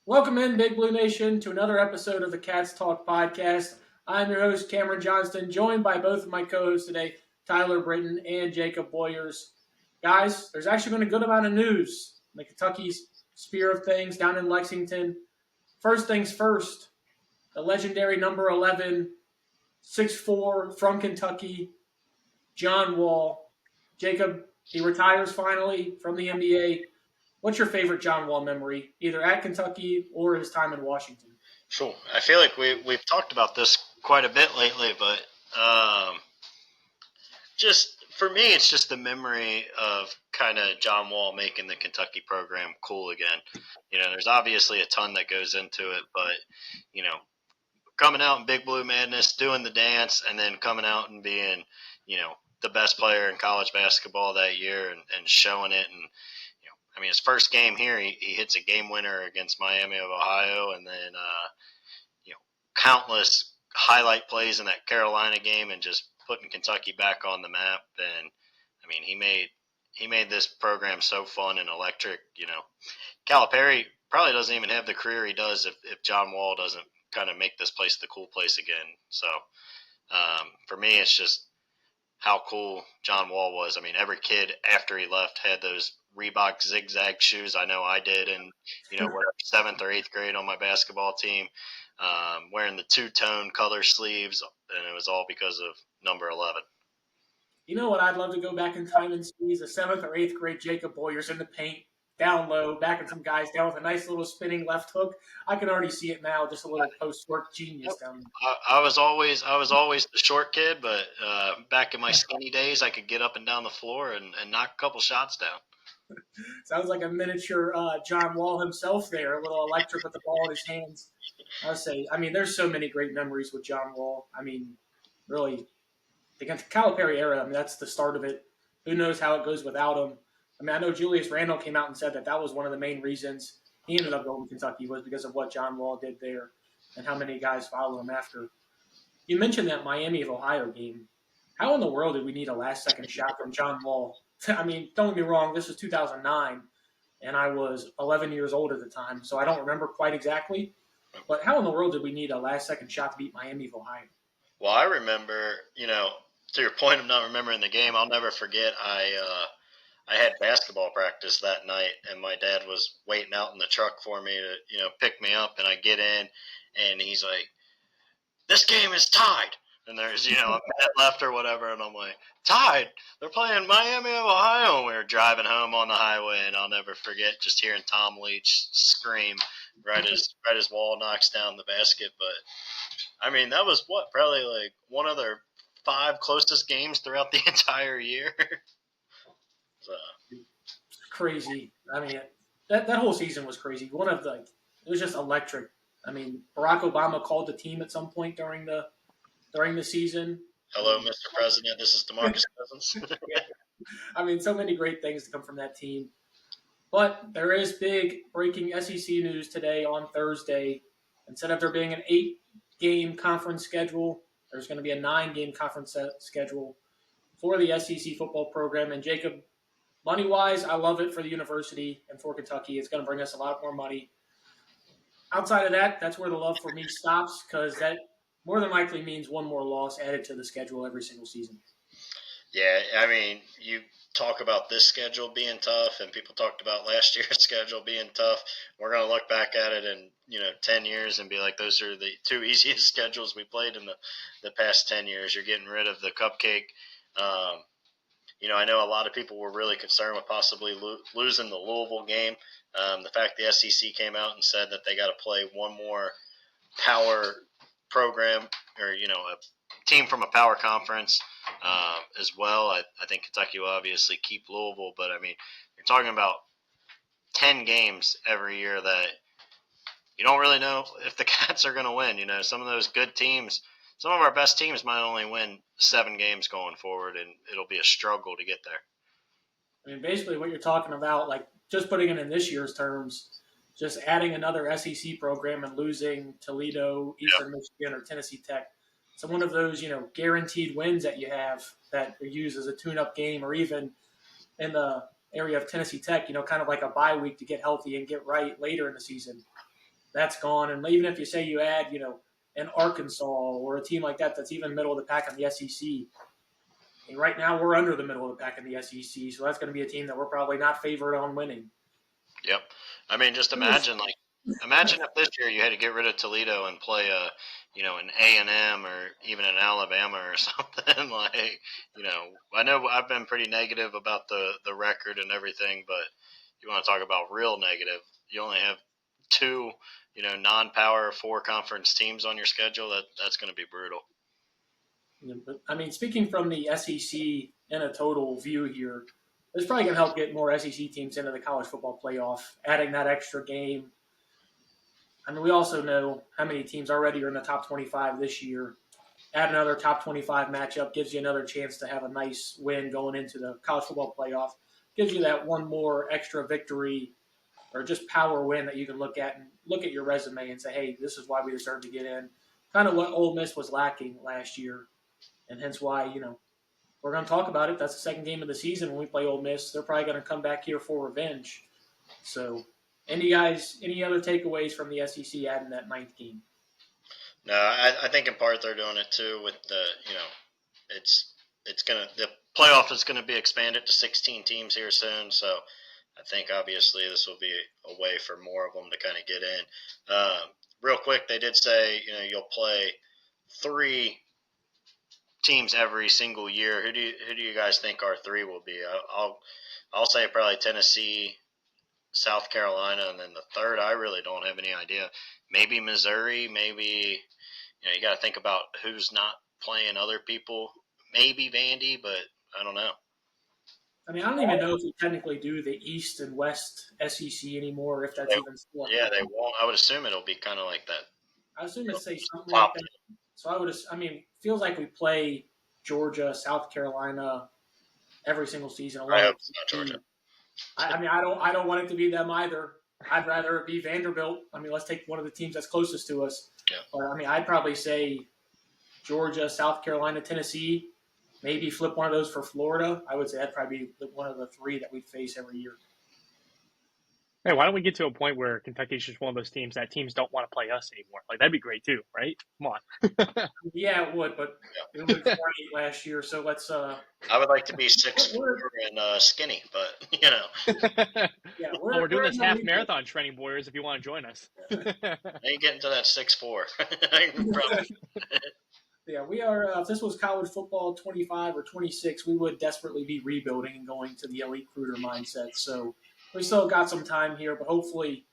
Welcome in, Big Blue Nation, to another episode of the Cats Talk podcast. I'm your host, Cameron Johnston, joined by both of my co-hosts today, Tyler Britton and Jacob Boyers. Guys, there's actually been a good amount of news in the Kentucky sphere of things down in Lexington. First things first, the legendary number 11, 6'4", from Kentucky, John Wall. Jacob, he retires finally from the NBA. What's your favorite John Wall memory, either at Kentucky or his time in Washington? Sure. I feel like we've talked about this quite a bit lately, but just for me, it's just the memory of kind of John Wall making the Kentucky program cool again. There's obviously a ton that goes into it, but you know, coming out in Big Blue Madness, doing the dance, and then coming out and being, the best player in college basketball that year and showing it. And his first game here, he hits a game winner against Miami of Ohio, and then countless highlight plays in that Carolina game, and just putting Kentucky back on the map. And he made this program so fun and electric. Calipari probably doesn't even have the career he does if John Wall doesn't kind of make this place the cool place again. So for me, it's just how cool John Wall was. Every kid after he left had those Reebok zigzag shoes. I know I did, and we're 7th or 8th grade on my basketball team, wearing the two-tone color sleeves, and it was all because of number 11. You know what I'd love to go back in time and see is the 7th or 8th grade Jacob Boyers in the paint, down low, backing some guys down with a nice little spinning left hook. I can already see it now, just a little post-work genius down there. I was always the short kid, but back in my skinny days, I could get up and down the floor and knock a couple shots down. Sounds like a miniature John Wall himself there, a little electric with the ball in his hands. I would say, there's so many great memories with John Wall. Really, the Calipari era, that's the start of it. Who knows how it goes without him? I know Julius Randle came out and said that was one of the main reasons he ended up going to Kentucky was because of what John Wall did there and how many guys followed him after. You mentioned that Miami of Ohio game. How in the world did we need a last-second shot from John Wall? Don't get me wrong, this was 2009, and I was 11 years old at the time, so I don't remember quite exactly. But how in the world did we need a last-second shot to beat Miami of Ohio? Well, I remember, to your point of not remembering the game, I'll never forget I had basketball practice that night, and my dad was waiting out in the truck for me to, pick me up, and I get in, and he's like, "This game is tied." And there's, a minute left or whatever, and I'm like, "Tied? They're playing Miami of Ohio." And we were driving home on the highway, and I'll never forget just hearing Tom Leach scream right as Wall knocks down the basket. But, that was probably like one of their 5 closest games throughout the entire year. So. Crazy. That whole season was crazy. It was just electric. Barack Obama called the team at some point during the season. Hello, Mr. President. This is DeMarcus Cousins. Yeah. So many great things to come from that team. But there is big breaking SEC news today on Thursday. Instead of there being an 8-game conference schedule, there's going to be a 9-game conference schedule for the SEC football program. And Jacob, money-wise, I love it for the university and for Kentucky. It's going to bring us a lot more money. Outside of that, that's where the love for me stops because that more than likely means one more loss added to the schedule every single season. Yeah, you talk about this schedule being tough, and people talked about last year's schedule being tough. We're going to look back at it in 10 years and be like, those are the 2 easiest schedules we played in the past 10 years. You're getting rid of the cupcake. I know a lot of people were really concerned with possibly losing the Louisville game. The fact the SEC came out and said that they got to play one more power program or, a team from a power conference as well. I think Kentucky will obviously keep Louisville, but, you're talking about 10 games every year that you don't really know if the Cats are going to win. Some of those good teams, some of our best teams might only win 7 games going forward, and it'll be a struggle to get there. Basically what you're talking about, like just putting it in this year's terms, just adding another SEC program and losing Toledo, Eastern Michigan, or Tennessee Tech. So one of those, guaranteed wins that you have that are used as a tune-up game, or even in the area of Tennessee Tech, kind of like a bye week to get healthy and get right later in the season. that's gone. And even if you say you add, an Arkansas or a team like that that's even middle of the pack in the SEC, and right now we're under the middle of the pack in the SEC, so that's going to be a team that we're probably not favored on winning. Yep. I mean, just imagine if this year you had to get rid of Toledo and play an A&M or even an Alabama or something I know I've been pretty negative about the record and everything, but you want to talk about real negative, you only have two, non-power 4 conference teams on your schedule. That's going to be brutal. Yeah, but I mean, speaking from the SEC in a total view here, it's probably going to help get more SEC teams into the college football playoff, adding that extra game. I mean, we also know how many teams already are in the top 25 this year. Add another top 25 matchup, gives you another chance to have a nice win going into the college football playoff. Gives you that one more extra victory or just power win that you can look at and look at your resume and say, hey, this is why we deserve to get in. Kind of what Ole Miss was lacking last year, and hence why, we're going to talk about it. That's the second game of the season when we play Ole Miss. They're probably going to come back here for revenge. So, any other takeaways from the SEC adding that ninth game? No, I think in part they're doing it too with the playoff is gonna be expanded to 16 teams here soon. So I think obviously this will be a way for more of them to kind of get in. Real quick, they did say you'll play 3 teams every single year. Who do you guys think our 3 will be? I'll say probably Tennessee, South Carolina, and then the third I really don't have any idea. Maybe Missouri. Maybe you got to think about who's not playing other people. Maybe Vandy, but I don't know. I mean, I don't even know if we technically do the East and West SEC anymore, if that's even still. Yeah, they won't. I would assume it'll be kind of like that. I assume it's say something like that. So feels like we play Georgia, South Carolina every single season. I hope it's not Georgia. I don't want it to be them either. I'd rather it be Vanderbilt. I mean, let's take one of the teams that's closest to us. Yeah. But I'd probably say Georgia, South Carolina, Tennessee. Maybe flip one of those for Florida. I would say that'd probably be one of the 3 that we face every year. Hey, why don't we get to a point where Kentucky's just one of those teams that teams don't want to play us anymore? Like, that'd be great too, right? Come on. Yeah, it would, but we went 48 last year, so let's. I would like to be 6'4" and skinny, but Yeah, we're doing this half marathon training, Warriors. If you want to join us, I ain't getting to that 6'4". Yeah, we are. If this was college football 25 or 26, we would desperately be rebuilding and going to the elite recruiter mindset. So we still got some time here, but hopefully,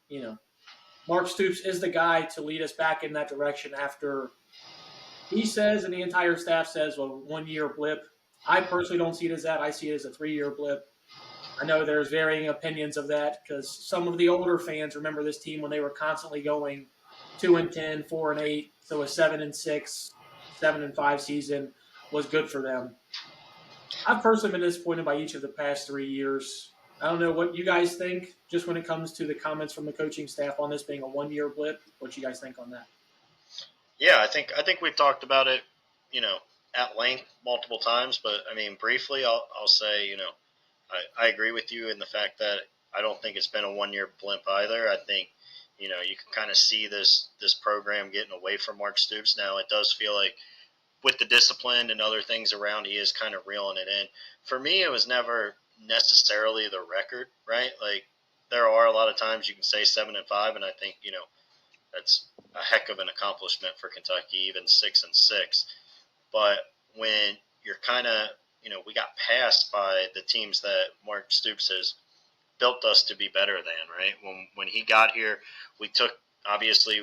Mark Stoops is the guy to lead us back in that direction after he says and the entire staff says, well, 1 year blip. I personally don't see it as that. I see it as a 3-year blip. I know there's varying opinions of that because some of the older fans remember this team when they were constantly going 2-10, 4-8, so a 7-6, 7-5 season was good for them. I've personally been disappointed by each of the past 3 years. I don't know what you guys think, just when it comes to the comments from the coaching staff on this being a 1-year blip. What you guys think on that? Yeah, I think we've talked about it, at length multiple times. But I mean, briefly, I'll say, I agree with you in the fact that I don't think it's been a 1-year blimp either. I think, you can kind of see this program getting away from Mark Stoops now. It does feel like with the discipline and other things around, he is kind of reeling it in. For me, it was never necessarily the record, right? Like, there are a lot of times you can say 7-5, and I think, that's a heck of an accomplishment for Kentucky, even 6-6. But when you're kind of, we got passed by the teams that Mark Stoops has built us to be better than, right? When he got here, obviously,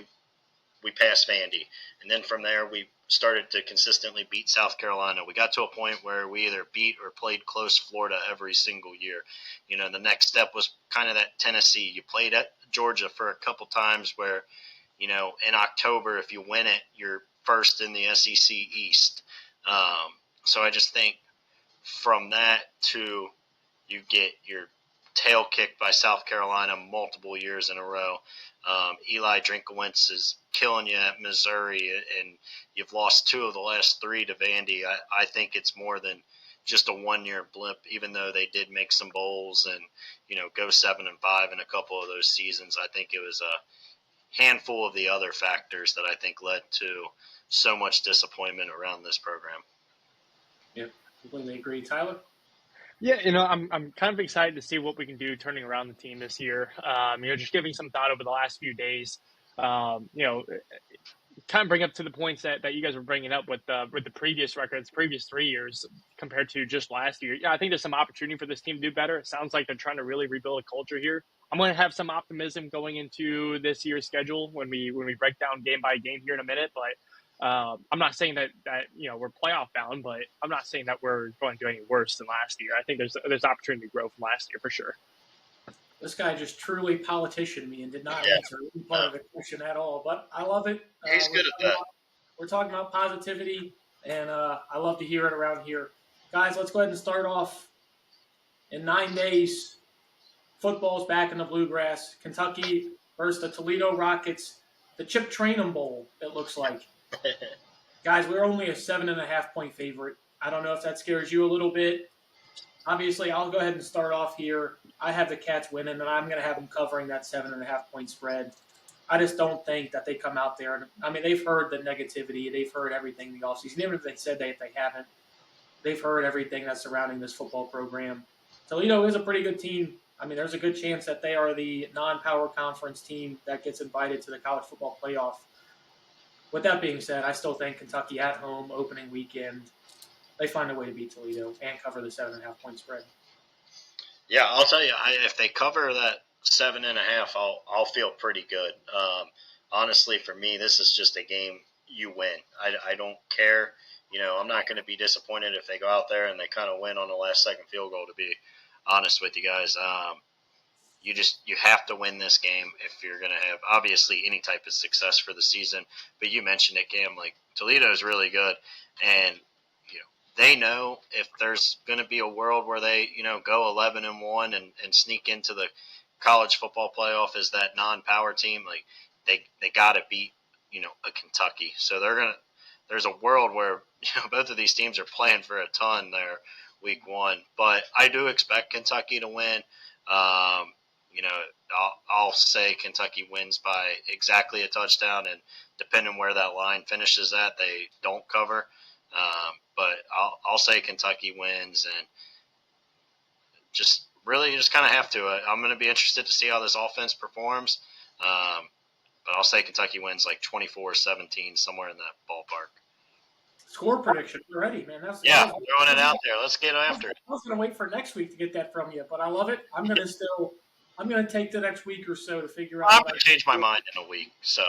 we passed Vandy. And then from there, we started to consistently beat South Carolina. We got to a point where we either beat or played close Florida every single year. The next step was kind of that Tennessee. You played at Georgia for a couple times where, in October, if you win it, you're first in the SEC East. So I just think from that to you get your tail kicked by South Carolina multiple years in a row. Eli Drinkowitz is killing you at Missouri, and you've lost 2 of the last 3 to Vandy. I think it's more than just a 1-year blip, even though they did make some bowls and, go 7-5 in a couple of those seasons. I think it was handful of the other factors that I think led to so much disappointment around this program. Yeah, completely agree. Tyler? Yeah, I'm kind of excited to see what we can do turning around the team this year. Just giving some thought over the last few days. Kind of bring up to the points that you guys were bringing up with the previous records, previous 3 years compared to just last year. Yeah, I think there's some opportunity for this team to do better. It sounds like they're trying to really rebuild a culture here. I'm going to have some optimism going into this year's schedule when we break down game by game here in a minute. But I'm not saying that we're playoff bound, but I'm not saying that we're going to do any worse than last year. I think there's opportunity to grow from last year for sure. This guy just truly politicianed me and did not Yeah. answer any part of the question at all. But I love it. He's good at that. We're talking about positivity, and I love to hear it around here. Guys, let's go ahead and start off. In 9 days, football's back in the Bluegrass. Kentucky versus the Toledo Rockets. The Chip Trainum Bowl, it looks like. Guys, we're only a 7.5-point favorite. I don't know if that scares you a little bit. Obviously, I'll go ahead and start off here. I have the Cats winning, and I'm going to have them covering that 7.5-point spread. I just don't think that they come out there. They've heard the negativity. They've heard everything the offseason. Even if they said they haven't, they've heard everything that's surrounding this football program. Toledo is a pretty good team. There's a good chance that they are the non-power conference team that gets invited to the college football playoff. With that being said, I still think Kentucky at home, opening weekend, they find a way to beat Toledo and cover the 7.5-point spread. Yeah, I'll tell you, if they cover that 7.5, I'll feel pretty good. Honestly, for me, this is just a game you win. I don't care. I'm not going to be disappointed if they go out there and they kind of win on the last second field goal, to be honest with you guys. You have to win this game if you're going to have, obviously, any type of success for the season. But you mentioned it, Cam, like Toledo is really good. And they know if there's going to be a world where they, go 11-1 and sneak into the college football playoff as that non-power team, like they got to beat, a Kentucky. So there's a world where, both of these teams are playing for a ton there week one. But I do expect Kentucky to win. I'll say Kentucky wins by exactly a touchdown, and depending where that line finishes at, they don't cover. But I'll say Kentucky wins, and you just kind of have to. I'm going to be interested to see how this offense performs. But I'll say Kentucky wins like 24-17, somewhere in that ballpark. Score prediction already, man. Throwing it out there. Let's get after it. I was going to wait for next week to get that from you, but I love it. I'm going to take the next week or so to figure out. I'm going to change my mind in a week, so.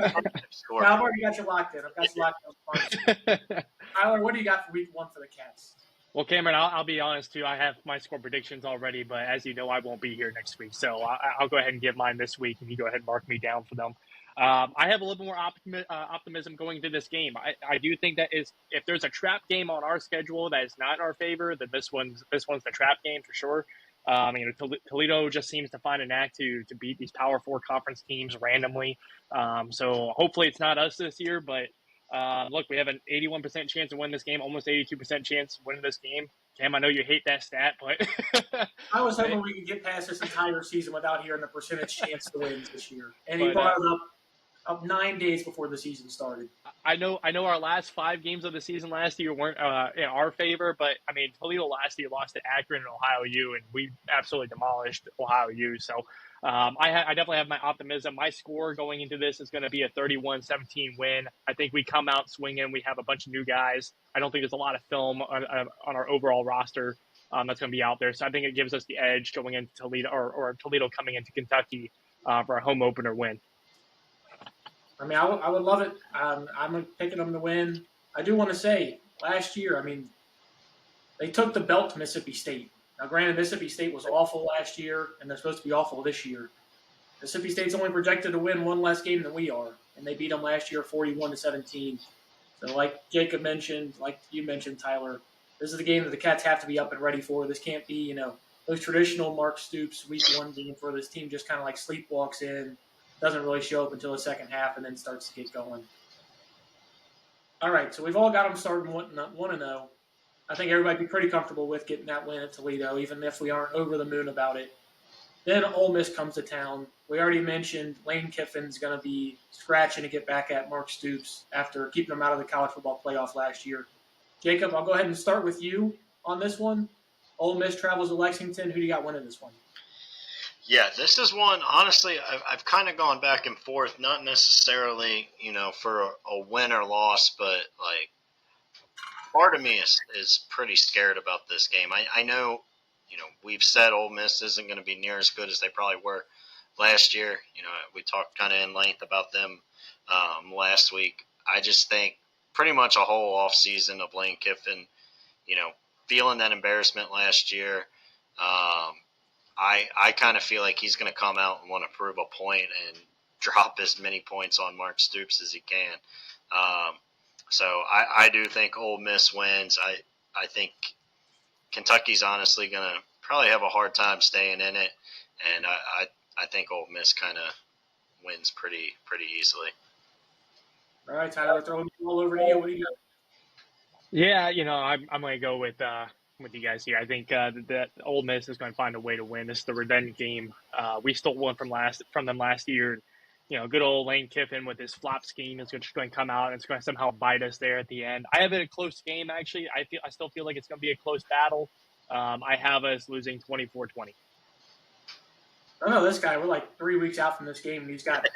I've already got you locked in. I've got you locked in. Tyler, what do you got for week one for the Cats? Well, Cameron, I'll be honest too. I have my score predictions already, but as you know, I won't be here next week, so I'll go ahead and give mine this week, and you go ahead and mark me down for them. I have a little more optimism going into this game. I do think that if there's a trap game on our schedule that is not in our favor, then this one's the trap game for sure. Toledo just seems to find a knack to beat these Power 4 conference teams randomly. So hopefully it's not us this year, but look, we have an 81% chance to win this game, almost 82% chance of winning this game. Cam, I know you hate that stat, but I was hoping we could get past this entire season without hearing the percentage chance to win this year. And he brought it up 9 days before the season started. I know our last 5 games of the season last year weren't in our favor, but Toledo last year lost to Akron and Ohio U, and we absolutely demolished Ohio U. So I definitely have my optimism. My score going into this is going to be a 31-17 win. I think we come out swinging. We have a bunch of new guys. I don't think there's a lot of film on our overall roster that's going to be out there. So I think it gives us the edge going into Toledo or Toledo coming into Kentucky for a home opener win. I would love it. I'm picking them to win. I do want to say, last year, they took the belt to Mississippi State. Now, granted, Mississippi State was awful last year, and they're supposed to be awful this year. Mississippi State's only projected to win one less game than we are, and they beat them last year 41-17. So like Jacob mentioned, like you mentioned, Tyler, this is the game that the Cats have to be up and ready for. This can't be, those traditional Mark Stoops week one game where this team just kind of like sleepwalks in, doesn't really show up until the second half, and then starts to get going. All right, so we've all got them starting 1-0. I think everybody would be pretty comfortable with getting that win at Toledo, even if we aren't over the moon about it. Then Ole Miss comes to town. We already mentioned Lane Kiffin's going to be scratching to get back at Mark Stoops after keeping him out of the college football playoff last year. Jacob, I'll go ahead and start with you on this one. Ole Miss travels to Lexington. Who do you got winning this one? Yeah, this is one, honestly, I've kind of gone back and forth, not necessarily, for a win or loss, but like part of me is pretty scared about this game. I know, we've said Ole Miss isn't going to be near as good as they probably were last year. We talked kind of in length about them last week. I just think pretty much a whole off season of Lane Kiffin, feeling that embarrassment last year. I kind of feel like he's going to come out and want to prove a point and drop as many points on Mark Stoops as he can. So I do think Ole Miss wins. I think Kentucky's honestly going to probably have a hard time staying in it, and I think Ole Miss kind of wins pretty easily. All right, Tyler, throwing the ball over to you. What do you got? Yeah, I'm going to go with you guys here. I think that Ole Miss is going to find a way to win. This is the revenge game. We stole one from them last year. Good old Lane Kiffin with his flop scheme is just going to come out and it's going to somehow bite us there at the end. I have it a close game actually. I still feel like it's going to be a close battle. I have us losing 24-20. I know this guy. We're like 3 weeks out from this game, and he's got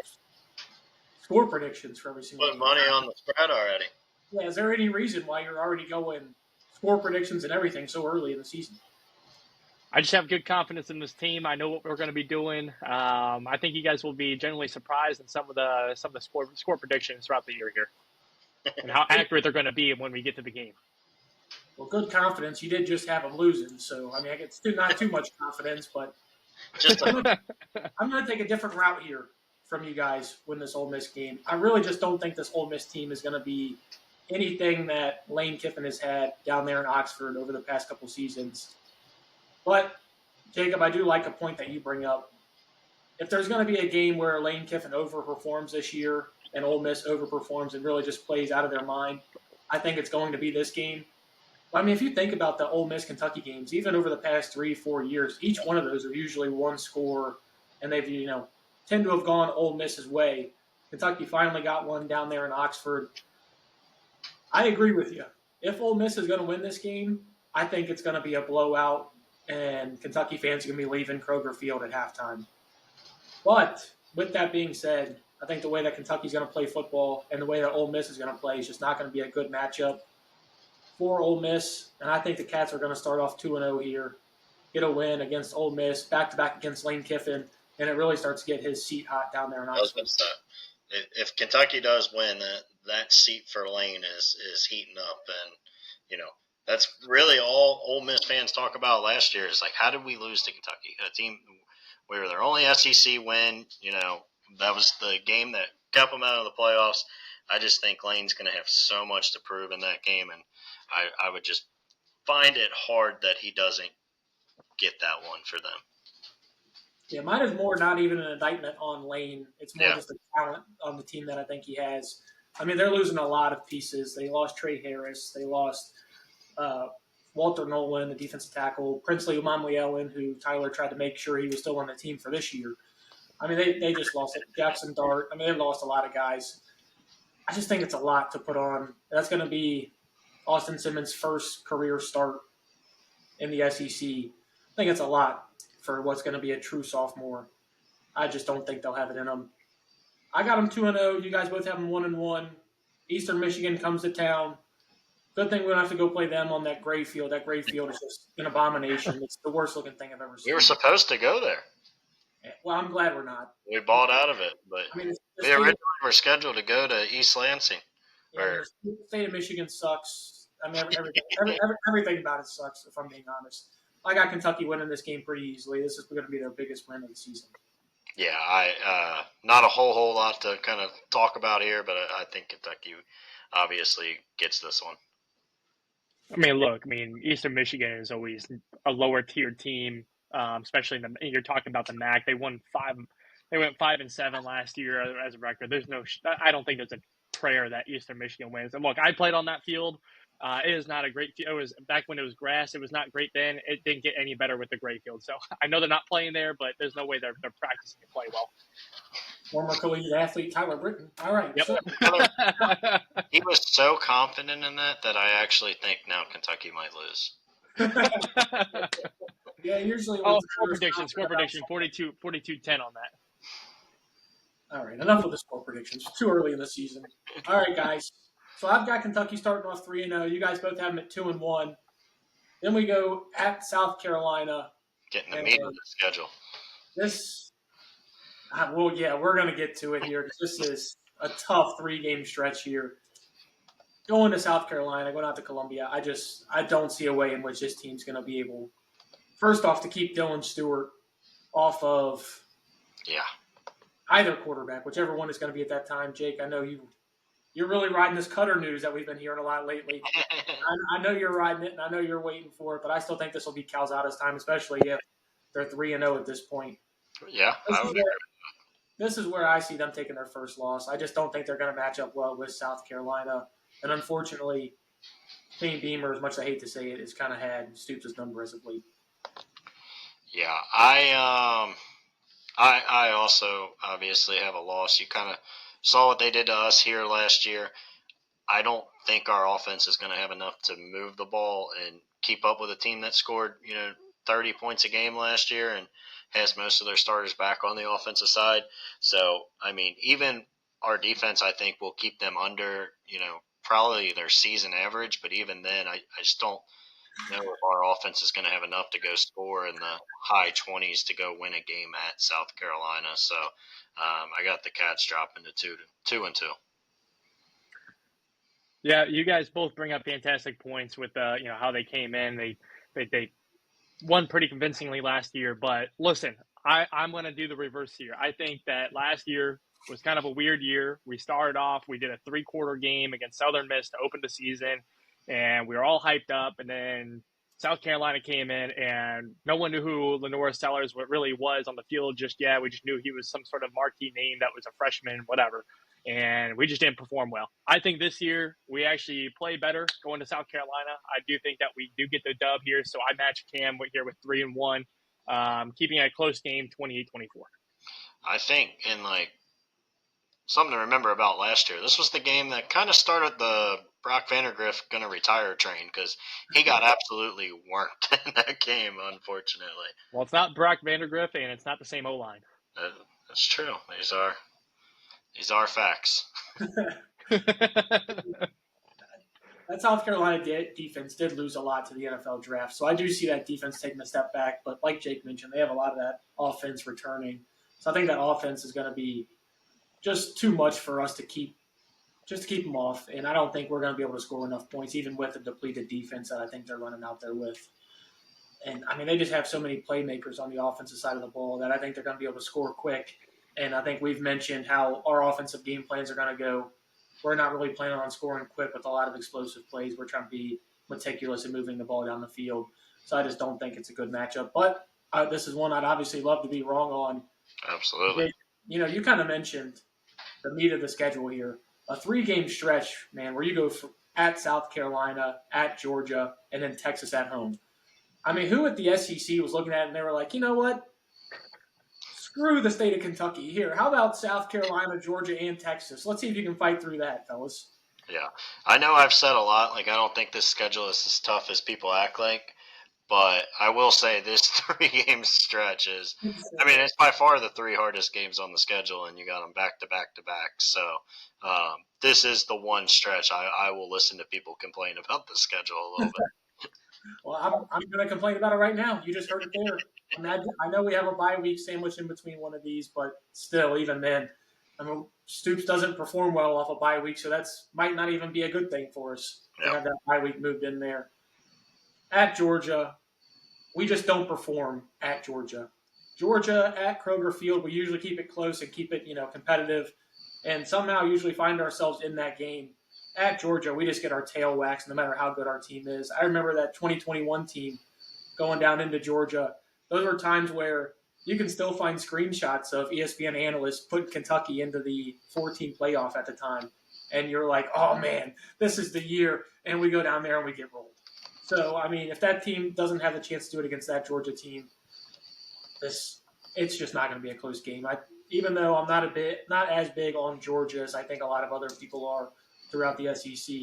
score predictions for every single Put game. money on the spread already. Yeah, is there any reason why you're already going score predictions and everything so early in the season? I just have good confidence in this team. I know what we're going to be doing. I think you guys will be generally surprised in some of the score predictions throughout the year here, and how accurate they're going to be when we get to the game. Well, good confidence. You did just have them losing, so I mean, it's not too much confidence, but I'm going to take a different route here from you guys win this Ole Miss game. I really just don't think this Ole Miss team is going to be anything that Lane Kiffin has had down there in Oxford over the past couple seasons. But, Jacob, I do like a point that you bring up. If there's going to be a game where Lane Kiffin overperforms this year and Ole Miss overperforms and really just plays out of their mind, I think it's going to be this game. I mean, if you think about the Ole Miss Kentucky games, even over the past 3-4 years, each one of those are usually one score, and they've tend to have gone Ole Miss's way. Kentucky finally got one down there in Oxford. I agree with you. If Ole Miss is going to win this game, I think it's going to be a blowout, and Kentucky fans are going to be leaving Kroger Field at halftime. But with that being said, I think the way that Kentucky's going to play football and the way that Ole Miss is going to play is just not going to be a good matchup for Ole Miss. And I think the Cats are going to start off 2-0 here, get a win against Ole Miss, back-to-back against Lane Kiffin, and it really starts to get his seat hot down there in Oxford. If Kentucky does win, that seat for Lane is heating up, and that's really all Ole Miss fans talk about last year is like, how did we lose to Kentucky? A team, we were their only SEC win. That was the game that kept them out of the playoffs. I just think Lane's going to have so much to prove in that game, and I would just find it hard that he doesn't get that one for them. Yeah, mine is more not even an indictment on Lane. It's more just the talent on the team that I think he has. I mean, they're losing a lot of pieces. They lost Trey Harris. They lost Walter Nolan, the defensive tackle, Princely Umamlielen, who Tyler tried to make sure he was still on the team for this year. I mean, they just lost it. Jackson Dart. I mean, they lost a lot of guys. I just think it's a lot to put on. That's going to be Austin Simmons' first career start in the SEC. I think it's a lot for what's going to be a true sophomore. I just don't think they'll have it in them. I got them 2-0. You guys both have them 1-1. Eastern Michigan comes to town. Good thing we don't have to go play them on that gray field. That gray field is just an abomination. It's the worst looking thing I've ever seen. We were supposed to go there. Well, I'm glad we're not. We bought out of it, but I mean, we originally were scheduled to go to East Lansing. Yeah, the state of Michigan sucks. I mean, everything about it sucks, if I'm being honest. I got Kentucky winning this game pretty easily. This is going to be their biggest win of the season. Yeah, not a whole lot to kind of talk about here, but I think Kentucky obviously gets this one. I mean, look, Eastern Michigan is always a lower tier team, especially you're talking about the MAC. They went 5-7 last year as a record. I don't think there's a prayer that Eastern Michigan wins. And look, I played on that field. It is not a great field. It was back when it was grass. It was not great then. It didn't get any better with the gray field. So I know they're not playing there, but there's no way they're practicing to play well. Former collegiate athlete Tyler Britton. All right. Yep. So He was so confident in that I actually think now Kentucky might lose. yeah, usually. Score prediction, 42-10 on that. All right, enough of the score predictions. Too early in the season. All right, guys. So I've got Kentucky starting off 3-0. You guys both have them at 2-1. Then we go at South Carolina. Getting the meat of the schedule. We're going to get to it here because this is a tough 3-game stretch here. Going to South Carolina, going out to Columbia, I don't see a way in which this team's going to be able, first off, to keep Dylan Stewart off of either quarterback, whichever one is going to be at that time. Jake, I know you're really riding this Cutter news that we've been hearing a lot lately. I know you're riding it, and I know you're waiting for it, but I still think this will be Calzada's time, especially if they're 3-0 at this point. Yeah, this is where I see them taking their first loss. I just don't think they're going to match up well with South Carolina. And unfortunately, Shane Beamer, as much as I hate to say it, has kind of had Stoops' number as of late. Yeah, I also obviously have a loss. You kind of saw what they did to us here last year. I don't think our offense is going to have enough to move the ball and keep up with a team that scored, 30 points a game last year and has most of their starters back on the offensive side. So, even our defense, I think, will keep them under, probably their season average. But even then, I just don't know if our offense is going to have enough to go score in the high 20s to go win a game at South Carolina. So I got the Cats dropping to 2-2. Yeah, you guys both bring up fantastic points with how they came in. They won pretty convincingly last year. But listen, I'm going to do the reverse here. I think that last year was kind of a weird year. We started off, we did a 3-quarter game against Southern Miss to open the season, and we were all hyped up. And then South Carolina came in, and no one knew who Lenora Sellers really was on the field just yet. We just knew he was some sort of marquee name that was a freshman, whatever. And we just didn't perform well. I think this year we actually play better going to South Carolina. I do think that we do get the dub here, so I match Cam here with 3-1, keeping it a close game, 28-24. I think something to remember about last year, this was the game that kind of started the Brock Vandergrift going to retire train because he got absolutely worked in that game, unfortunately. Well, it's not Brock Vandergrift, and it's not the same O-line. That's true. These are facts. That South Carolina defense did lose a lot to the NFL draft, so I do see that defense taking a step back. But like Jake mentioned, they have a lot of that offense returning. So I think that offense is going to be just too much for us to keep them off. And I don't think we're going to be able to score enough points, even with the depleted defense that I think they're running out there with. And, they just have so many playmakers on the offensive side of the ball that I think they're going to be able to score quick. And I think we've mentioned how our offensive game plans are going to go. We're not really planning on scoring quick with a lot of explosive plays. We're trying to be meticulous in moving the ball down the field. So I just don't think it's a good matchup. But this is one I'd obviously love to be wrong on. Absolutely. You kind of mentioned the meat of the schedule here. A 3-game stretch, man, where you go at South Carolina, at Georgia, and then Texas at home. Who at the SEC was looking at it and they were like, you know what? Screw the state of Kentucky. Here, how about South Carolina, Georgia, and Texas? Let's see if you can fight through that, fellas. Yeah. I know I've said a lot. I don't think this schedule is as tough as people act like. But I will say this 3-game stretch is – it's by far the 3 hardest games on the schedule, and you got them back to back to back. So this is the one stretch I will listen to people complain about the schedule a little bit. Well, I'm going to complain about it right now. You just heard it there. I know we have a bye week sandwiched in between one of these, but still, even then, Stoops doesn't perform well off a bye week, so that might not even be a good thing for us to have that bye week moved in there. At Georgia, we just don't perform at Georgia. Georgia at Kroger Field, we usually keep it close and keep it, competitive, and somehow usually find ourselves in that game. At Georgia, we just get our tail waxed no matter how good our team is. I remember that 2021 team going down into Georgia. Those were times where you can still find screenshots of ESPN analysts putting Kentucky into the 14 playoff at the time. and you're like, oh man, this is the year, and we go down there and we get rolled. So I mean, if that team doesn't have the chance to do it against that Georgia team, it's just not going to be a close game. Even though I'm not as big on Georgia as I think a lot of other people are throughout the SEC,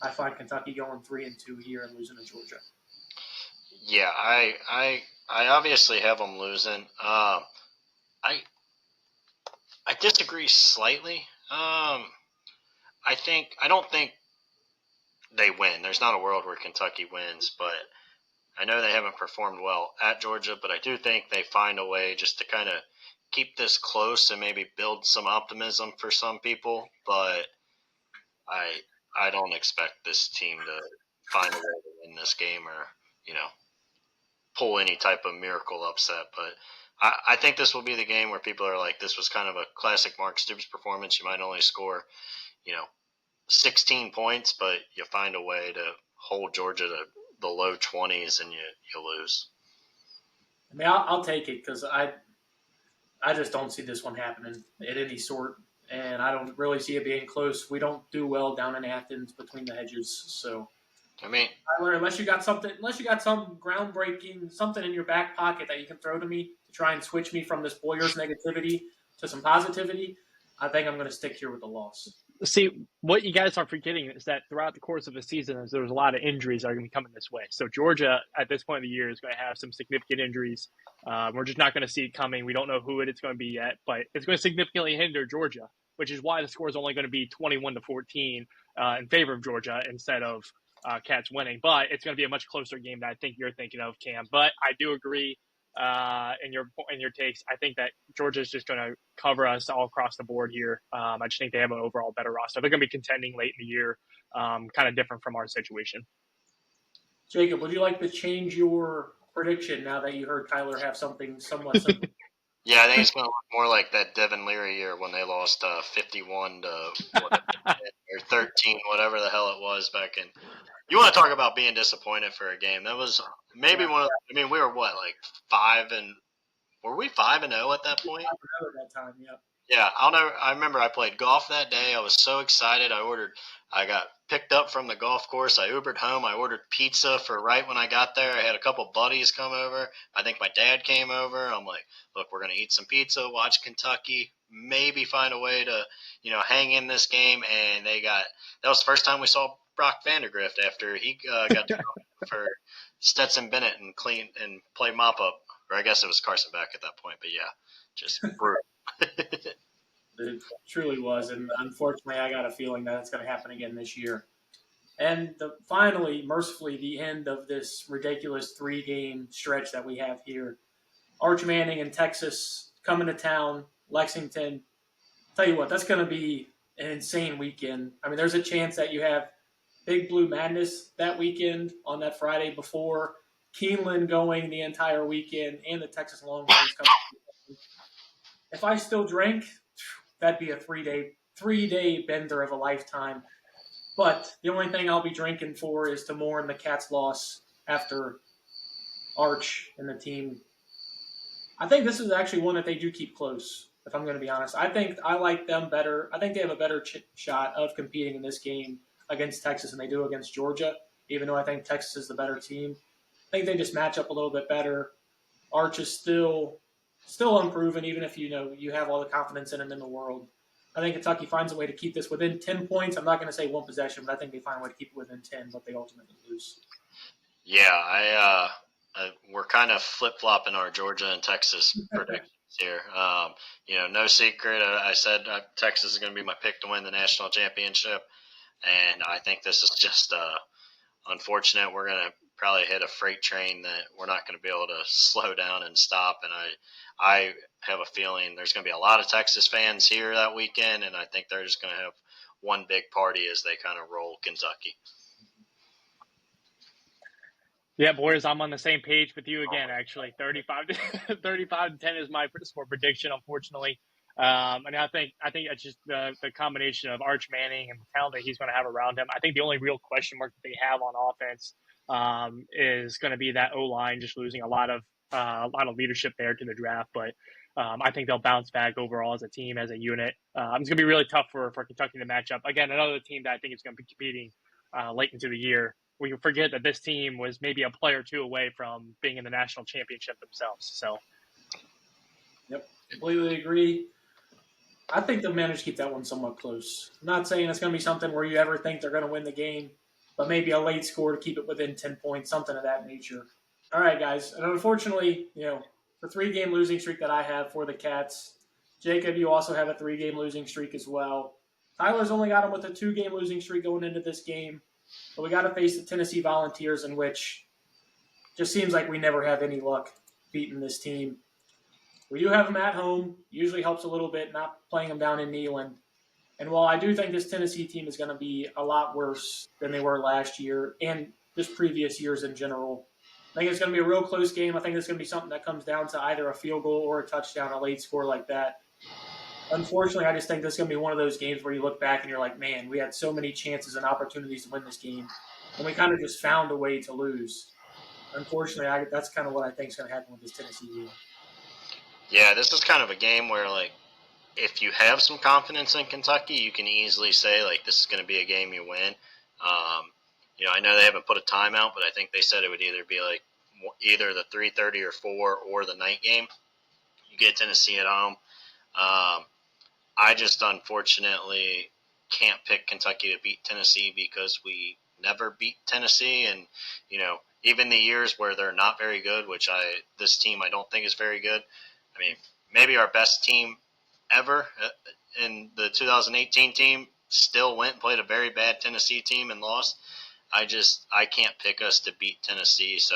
I find Kentucky going 3-2 here and losing to Georgia. Yeah, I obviously have them losing. I disagree slightly. I don't think they win. There's not a world where Kentucky wins, but I know they haven't performed well at Georgia, but I do think they find a way just to kind of keep this close and maybe build some optimism for some people. But I don't expect this team to find a way to win this game or, pull any type of miracle upset. But I think this will be the game where people are like, this was kind of a classic Mark Stoops performance. You might only score, 16 points, but you find a way to hold Georgia to the low 20s and you lose. I mean, I'll take it because I just don't see this one happening at any sort, and I don't really see it being close. We don't do well down in Athens between the hedges, so. I mean, Tyler, unless you got some groundbreaking, something in your back pocket that you can throw to me to try and switch me from this Boyers negativity to some positivity, I think I'm going to stick here with the loss. See, what you guys are forgetting is that throughout the course of the season, there's a lot of injuries that are going to be coming this way. So Georgia, at this point of the year, is going to have some significant injuries. We're just not going to see it coming. We don't know who it's going to be yet, but it's going to significantly hinder Georgia, which is why the score is only going to be 21-14 in favor of Georgia instead of Cats winning. But it's going to be a much closer game than I think you're thinking of, Cam. But I do agree in your takes. I think that Georgia is just going to cover us all across the board here. I just think they have an overall better roster. They're going to be contending late in the year, kind of different from our situation. Jacob, would you like to change your prediction now that you heard Tyler have something somewhat similar? Yeah, I think it's going to look more like that Devin Leary year when they lost 51 to or 13, whatever the hell it was back in. You want to talk about being disappointed for a game? That was maybe one of. I mean, we were what, like 5-0? Were we 5-0 at that point? 5-0 at that time, yeah. Yeah, I remember I played golf that day. I was so excited. I got picked up from the golf course. I Ubered home. I ordered pizza for right when I got there. I had a couple buddies come over. I think my dad came over. I'm like, look, we're going to eat some pizza, watch Kentucky, maybe find a way to, hang in this game. And that was the first time we saw Brock Vandergrift after he got to for Stetson Bennett and play mop up. Or I guess it was Carson Beck at that point. But yeah, just brutal. It truly was, and unfortunately, I got a feeling that it's going to happen again this year. And finally, mercifully, the end of this ridiculous 3-game stretch that we have here. Arch Manning in Texas coming to town, Lexington. Tell you what, that's going to be an insane weekend. I mean, there's a chance that you have Big Blue Madness that weekend on that Friday before, Keeneland going the entire weekend, and the Texas Longhorns coming. If I still drank, that'd be a 3-day bender of a lifetime. But the only thing I'll be drinking for is to mourn the Cats' loss after Arch and the team. I think this is actually one that they do keep close, if I'm going to be honest. I think I like them better. I think they have a better shot of competing in this game against Texas than they do against Georgia, even though I think Texas is the better team. I think they just match up a little bit better. Arch is still unproven, even if you have all the confidence in him in the world. I think Kentucky finds a way to keep this within 10 points. I'm not going to say one possession, but I think they find a way to keep it within 10, but they ultimately lose. Yeah, we're kind of flip-flopping our Georgia and Texas predictions here. No secret. I said Texas is going to be my pick to win the national championship, and I think this is just unfortunate. We're going to probably hit a freight train that we're not going to be able to slow down and stop. And I have a feeling there's going to be a lot of Texas fans here that weekend, and I think they're just going to have one big party as they kind of roll Kentucky. Yeah, boys, I'm on the same page with you again, actually. 35-10 is my score prediction, unfortunately. And I think it's just the combination of Arch Manning and the talent that he's going to have around him. I think the only real question mark that they have on offense is going to be that O-line, just losing a lot of leadership there to the draft. But I think they'll bounce back overall as a team, as a unit. It's going to be really tough for Kentucky to match up. Again, another team that I think is going to be competing late into the year. We forget that this team was maybe a player or two away from being in the national championship themselves. So, Yep, completely agree. I think they'll manage to keep that one somewhat close. I'm not saying it's going to be something where you ever think they're going to win the game, but maybe a late score to keep it within 10 points, something of that nature. All right, guys. And unfortunately, the 3-game losing streak that I have for the Cats, Jacob, you also have a 3-game losing streak as well. Tyler's only got him with a 2-game losing streak going into this game, but we got to face the Tennessee Volunteers, in which just seems like we never have any luck beating this team. We do have them at home. Usually helps a little bit, not playing them down in Neyland. And while I do think this Tennessee team is going to be a lot worse than they were last year and just previous years in general, I think it's going to be a real close game. I think it's going to be something that comes down to either a field goal or a touchdown, a late score like that. Unfortunately, I just think this is going to be one of those games where you look back and you're like, man, we had so many chances and opportunities to win this game, and we kind of just found a way to lose. Unfortunately, that's kind of what I think is going to happen with this Tennessee game. Yeah, this is kind of a game where, like, if you have some confidence in Kentucky, you can easily say, like, this is going to be a game you win. I know they haven't put a timeout, but I think they said it would either be, like, either the 3:30 or 4 or the night game. You get Tennessee at home. I just unfortunately can't pick Kentucky to beat Tennessee because we never beat Tennessee. And, even the years where they're not very good, which this team I don't think is very good. I mean, maybe our best team ever in the 2018 team still went and played a very bad Tennessee team and lost. I can't pick us to beat Tennessee, so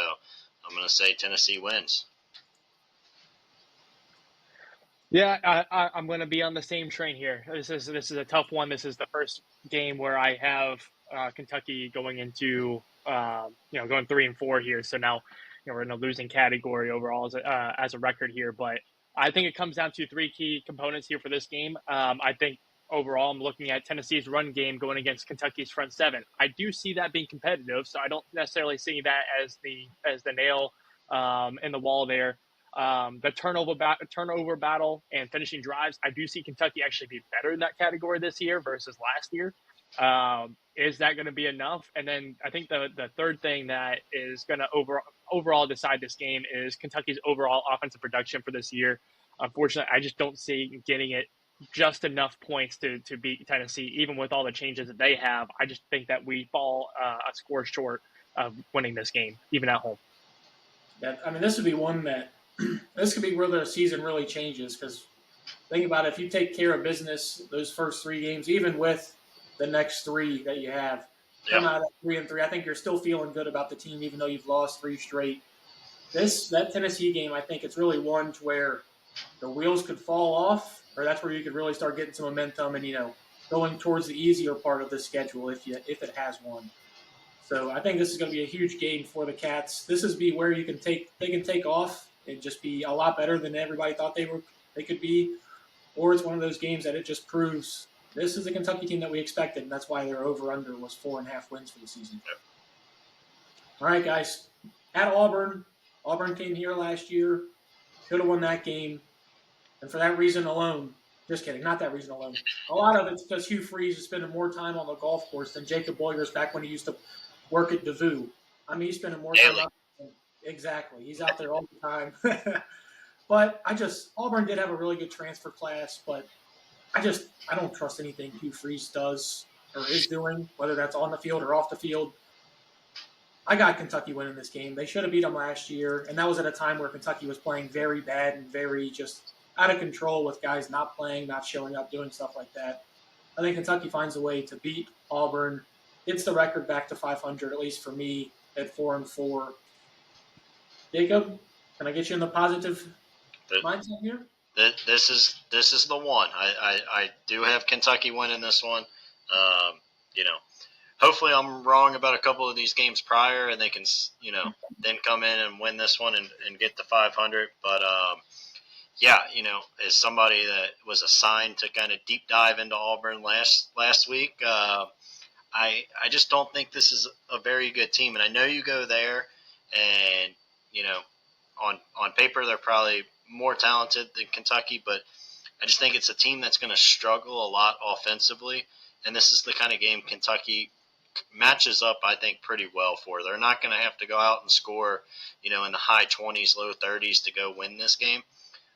I'm going to say Tennessee wins. yeah, I'm going to be on the same train here. This is a tough one. This is the first game where I have Kentucky going into going 3-4 here. So now we're in a losing category overall as a record here. But I think it comes down to 3 key components here for this game. I think overall I'm looking at Tennessee's run game going against Kentucky's front 7. I do see that being competitive, so I don't necessarily see that as the nail in the wall there. The turnover battle and finishing drives, I do see Kentucky actually be better in that category this year versus last year. Is that going to be enough? And then I think the third thing that is going to overall decide this game is Kentucky's overall offensive production for this year. Unfortunately, I just don't see getting it just enough points to beat Tennessee, even with all the changes that they have. I just think that we fall a score short of winning this game, even at home. This would be one that this could be where the season really changes, because think about it, if you take care of business those first 3 games, even with the next 3 that you have, come out at 3-3, I think you're still feeling good about the team, even though you've lost 3 straight. That Tennessee game, I think it's really one to where the wheels could fall off, or that's where you could really start getting some momentum and going towards the easier part of the schedule if it has one. So I think this is going to be a huge game for the Cats. This is where they can take off and just be a lot better than everybody thought they could be, or it's one of those games that it just proves this is a Kentucky team that we expected, and that's why their over/under was 4.5 wins for the season. All right, guys, at Auburn came here last year, could have won that game, and for that reason alone. Just kidding, not that reason alone. A lot of it's because Hugh Freeze is spending more time on the golf course than Jacob Boyers back when he used to work at DeVue. He's spending more time out there. Exactly. He's out there all the time. But Auburn did have a really good transfer class, but I don't trust anything Hugh Freeze does or is doing, whether that's on the field or off the field. I got Kentucky winning this game. They should have beat them last year, and that was at a time where Kentucky was playing very bad and very just out of control with guys not playing, not showing up, doing stuff like that. I think Kentucky finds a way to beat Auburn. It's the record back to 500, at least for me, at 4-4. Jacob, can I get you in the positive mindset here? This is the one. I do have Kentucky winning this one. Hopefully I'm wrong about a couple of these games prior, and they can then come in and win this one and get to 500. But as somebody that was assigned to kind of deep dive into Auburn last week, I just don't think this is a very good team. And I know you go there, and on paper they're probably more talented than Kentucky, but I just think it's a team that's going to struggle a lot offensively, and this is the kind of game Kentucky matches up, I think, pretty well for. They're not going to have to go out and score, in the high 20s, low 30s to go win this game.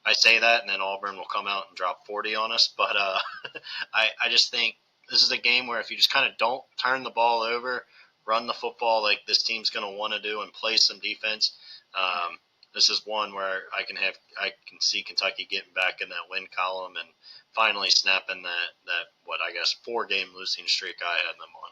I say that, and then Auburn will come out and drop 40 on us. But I just think this is a game where if you just kind of don't turn the ball over, run the football like this team's going to want to do, and play some defense, this is one where I can see Kentucky getting back in that win column and finally snapping that 4-game losing streak I had them on.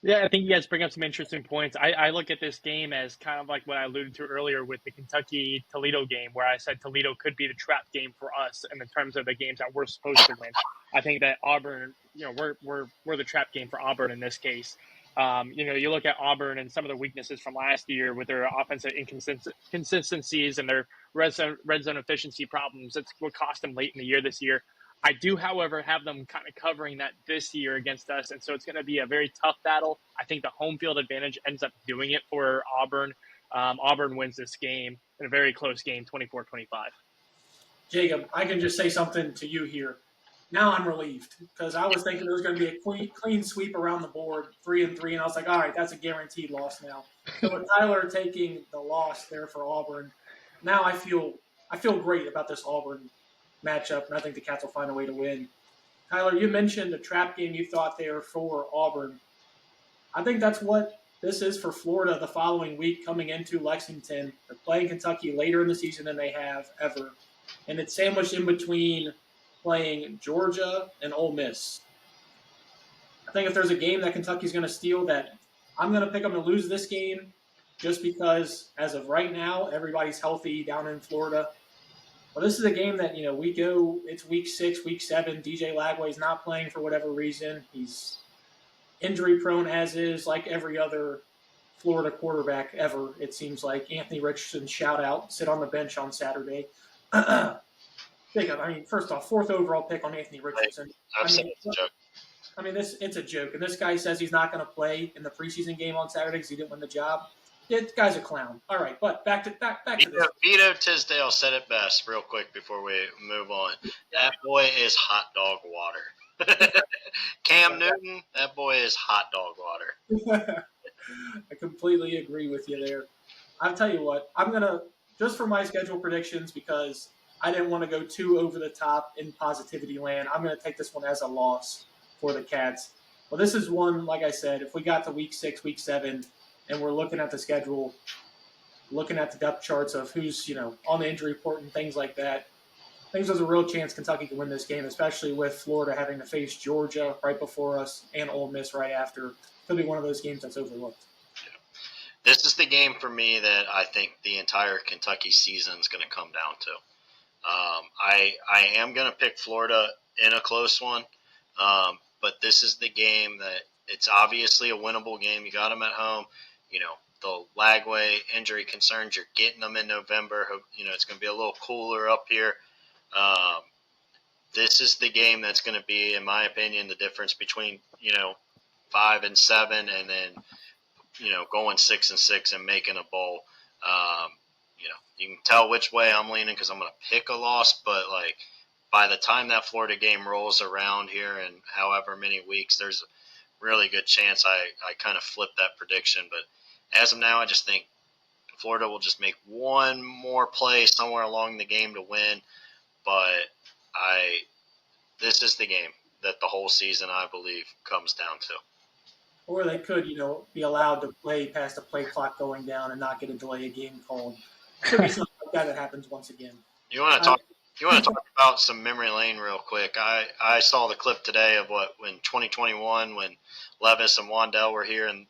Yeah, I think you guys bring up some interesting points. I look at this game as kind of like what I alluded to earlier with the Kentucky-Toledo game, where I said Toledo could be the trap game for us in the terms of the games that we're supposed to win. I think that Auburn, we're the trap game for Auburn in this case. You look at Auburn and some of the weaknesses from last year with their offensive inconsistencies and their red zone efficiency problems. That's what cost them late in the year this year. I do, however, have them kind of covering that this year against us, and so it's going to be a very tough battle. I think the home field advantage ends up doing it for Auburn. Auburn wins this game in a very close game, 24-25. Jacob, I can just say something to you here. Now I'm relieved because I was thinking there was going to be a clean sweep around the board, 3-3, and I was like, all right, that's a guaranteed loss now. So with Tyler taking the loss there for Auburn, now I feel great about this Auburn matchup, and I think the Cats will find a way to win. Tyler, you mentioned the trap game you thought there for Auburn. I think that's what this is for Florida the following week coming into Lexington. They're playing Kentucky later in the season than they have ever, and it's sandwiched in between playing Georgia and Ole Miss. I think if there's a game that Kentucky's going to steal, that I'm going to pick them to lose this game just because as of right now, everybody's healthy down in Florida. Well, this is a game that, it's week 6, week 7. DJ Lagway's not playing for whatever reason. He's injury prone as is, like every other Florida quarterback ever, it seems like. Anthony Richardson, shout out, sit on the bench on Saturday. Jacob, first off, 4th overall pick on Anthony Richardson. It's a joke. It's a joke. And this guy says he's not going to play in the preseason game on Saturday because he didn't win the job. This guy's a clown. All right, but back to this. Vito Tisdale said it best real quick before we move on. That boy is hot dog water. Cam Newton, that boy is hot dog water. I completely agree with you there. I'll tell you what, I'm going to, just for my schedule predictions, because I didn't want to go too over the top in positivity land, I'm going to take this one as a loss for the Cats. Well, this is one, like I said, if we got to week 6, week 7, and we're looking at the schedule, looking at the depth charts of who's, on the injury report and things like that, I think there's a real chance Kentucky can win this game, especially with Florida having to face Georgia right before us and Ole Miss right after. Could be one of those games that's overlooked. This is the game for me that I think the entire Kentucky season is going to come down to. I am going to pick Florida in a close one, but this is the game that it's obviously a winnable game. You got them at home. The Lagway injury concerns, you're getting them in November. It's going to be a little cooler up here. This is the game that's going to be, in my opinion, the difference between, 5 and 7 and then, going 6 and 6 and making a bowl. You can tell which way I'm leaning because I'm going to pick a loss, but by the time that Florida game rolls around here in however many weeks, there's a really good chance I kind of flip that prediction. But as of now, I just think Florida will just make one more play somewhere along the game to win. But this is the game that the whole season, I believe, comes down to. Or they could, be allowed to play past the play clock going down and not get a delay of game called. Could be something like that happens once again. You want to talk about some memory lane real quick? I saw the clip today of when 2021 when Levis and Wandell were here and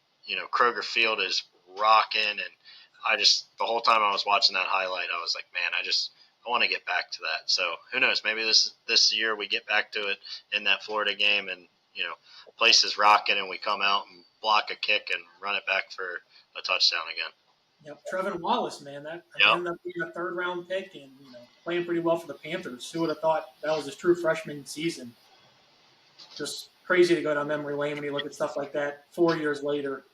Kroger Field is rocking, and the whole time I was watching that highlight I was like, man, I want to get back to that. So who knows, maybe this year we get back to it in that Florida game and the place is rocking and we come out and block a kick and run it back for a touchdown again. Yep, Trevin Wallace, man, that ended up being a 3rd-round pick and playing pretty well for the Panthers. Who would have thought that was his true freshman season? Just crazy to go down memory lane when you look at stuff like that 4 years later.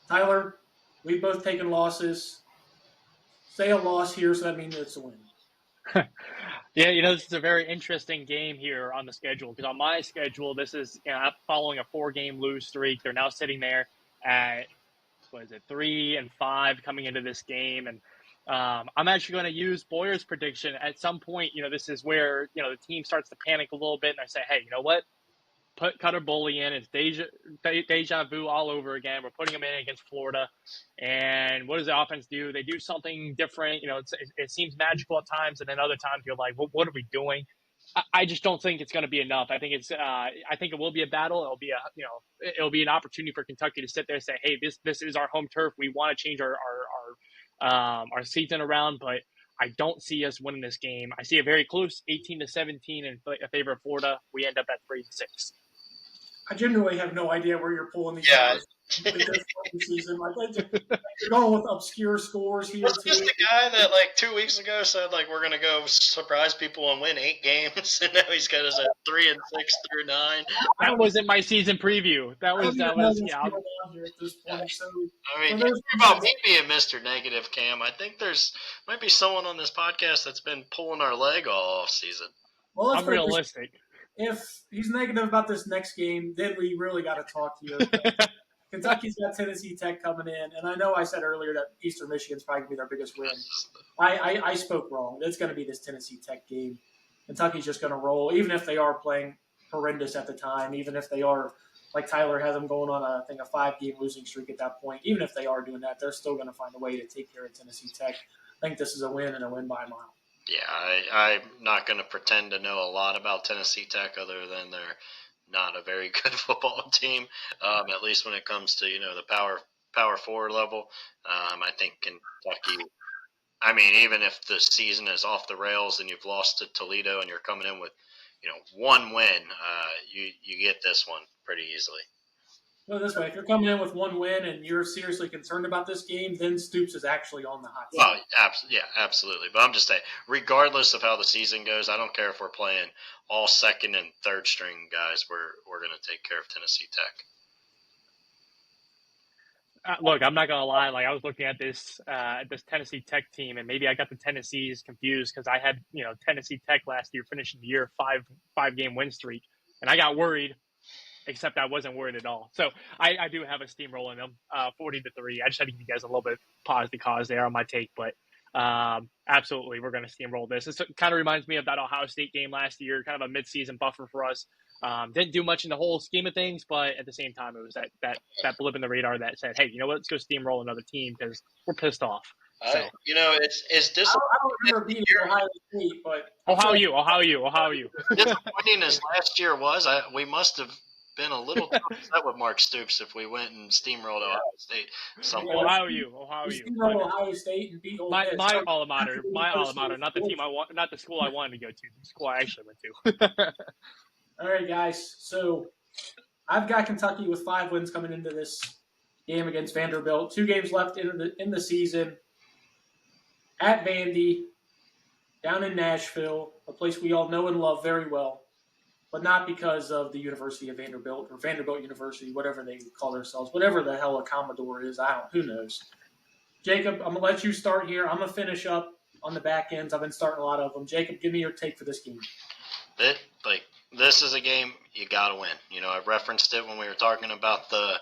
Tyler, we've both taken losses. say a loss here, so that means it's a win. Yeah, this is a very interesting game here on the schedule because on my schedule, this is following a 4-game lose streak. They're now sitting there at 3-5 coming into this game, and I'm actually going to use Boyer's prediction at some point. This is where the team starts to panic a little bit, and I say, hey, you know what? Put Cutter Bully in. It's deja vu all over again. We're putting him in against Florida. And what does the offense do? They do something different. It seems magical at times, and then other times you're like, well, what are we doing? I just don't think it's going to be enough. I think I think it will be a battle. It'll be an opportunity for Kentucky to sit there and say, hey, this is our home turf. We want to change our season around, but I don't see us winning this game. I see a very close 18-17 in favor of Florida. We end up at 3-6. I genuinely have no idea where you're pulling these Yeah. numbers. Season. You're going with obscure scores here. Wasn't this the guy that 2 weeks ago said we're gonna go surprise people and win 8 games, and now he's got us at 3-6 through 9. That wasn't my season preview. That was yeah. Here at this point, you're about me being Mr. Negative, Cam. I think might be someone on this podcast that's been pulling our leg all off season. Well, I'm realistic. If he's negative about this next game, then we really got to talk to you. Kentucky's got Tennessee Tech coming in, and I know I said earlier that Eastern Michigan's probably going to be their biggest win. I spoke wrong. It's going to be this Tennessee Tech game. Kentucky's just going to roll, even if they are playing horrendous at the time, even if they are, like Tyler has them going on, a 5-game losing streak at that point. Even if they are doing that, they're still going to find a way to take care of Tennessee Tech. I think this is a win, and a win by a mile. Yeah, I'm not going to pretend to know a lot about Tennessee Tech other than they're not a very good football team, at least when it comes to, the power forward level. I think Kentucky, even if the season is off the rails and you've lost to Toledo and you're coming in with, one win, you get this one pretty easily. Well, this way, if you're coming in with one win and you're seriously concerned about this game, then Stoops is actually on the hot seat. Well, absolutely. But I'm just saying, regardless of how the season goes, I don't care if we're playing all second and third string guys. We're going to take care of Tennessee Tech. Look, I'm not gonna lie. I was looking at this Tennessee Tech team, and maybe I got the Tennessees confused because I had Tennessee Tech last year finishing the year 5-game win streak, and I got worried. Except I wasn't worried at all. So I do have a steamroll in them, 40-3. I just had to give you guys a little bit pause because there on my take, but absolutely we're going to steamroll this. This kind of reminds me of that Ohio State game last year, kind of a midseason buffer for us. Didn't do much in the whole scheme of things, but at the same time, it was that blip in the radar that said, hey, you know what, let's go steamroll another team because we're pissed off. So. It's disappointing. I don't remember beating Ohio State, but Ohio you. Disappointing as last year was, we must have been a little upset with Mark Stoops if we went and steamrolled Ohio State. Ohio you. Steamrolled Ohio State and beat Ole Miss. My alma mater, not the team not the school I wanted to go to, the school I actually went to. All right, guys. So I've got Kentucky with 5 wins coming into this game against Vanderbilt. 2 games left in the season. At Vandy, down in Nashville, a place we all know and love very well, but not because of the University of Vanderbilt or Vanderbilt University, whatever they call themselves, whatever the hell a Commodore is. Who knows? Jacob, I'm going to let you start here. I'm going to finish up on the back ends. I've been starting a lot of them. Jacob, give me your take for this game. This is a game you got to win. I referenced it when we were talking about the,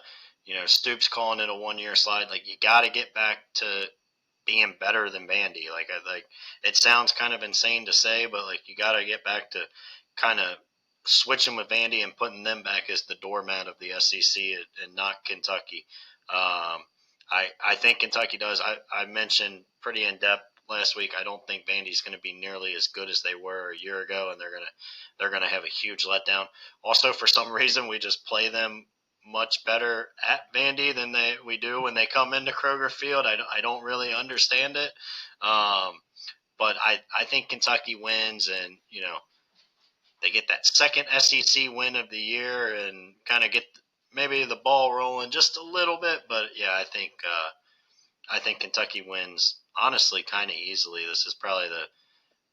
Stoops calling it a 1-year slide. You got to get back to being better than Vandy. It sounds kind of insane to say, but you got to get back to kind of switching with Vandy and putting them back as the doormat of the SEC and not Kentucky. I think Kentucky does. I mentioned pretty in depth last week. I don't think Vandy's going to be nearly as good as they were a year ago, and they're going to have a huge letdown. Also, for some reason, we just play them much better at Vandy than we do when they come into Kroger Field. I don't really understand it, but I think Kentucky wins, and they get that second SEC win of the year and kind of get maybe the ball rolling just a little bit. But yeah, I think Kentucky wins honestly kind of easily. This is probably the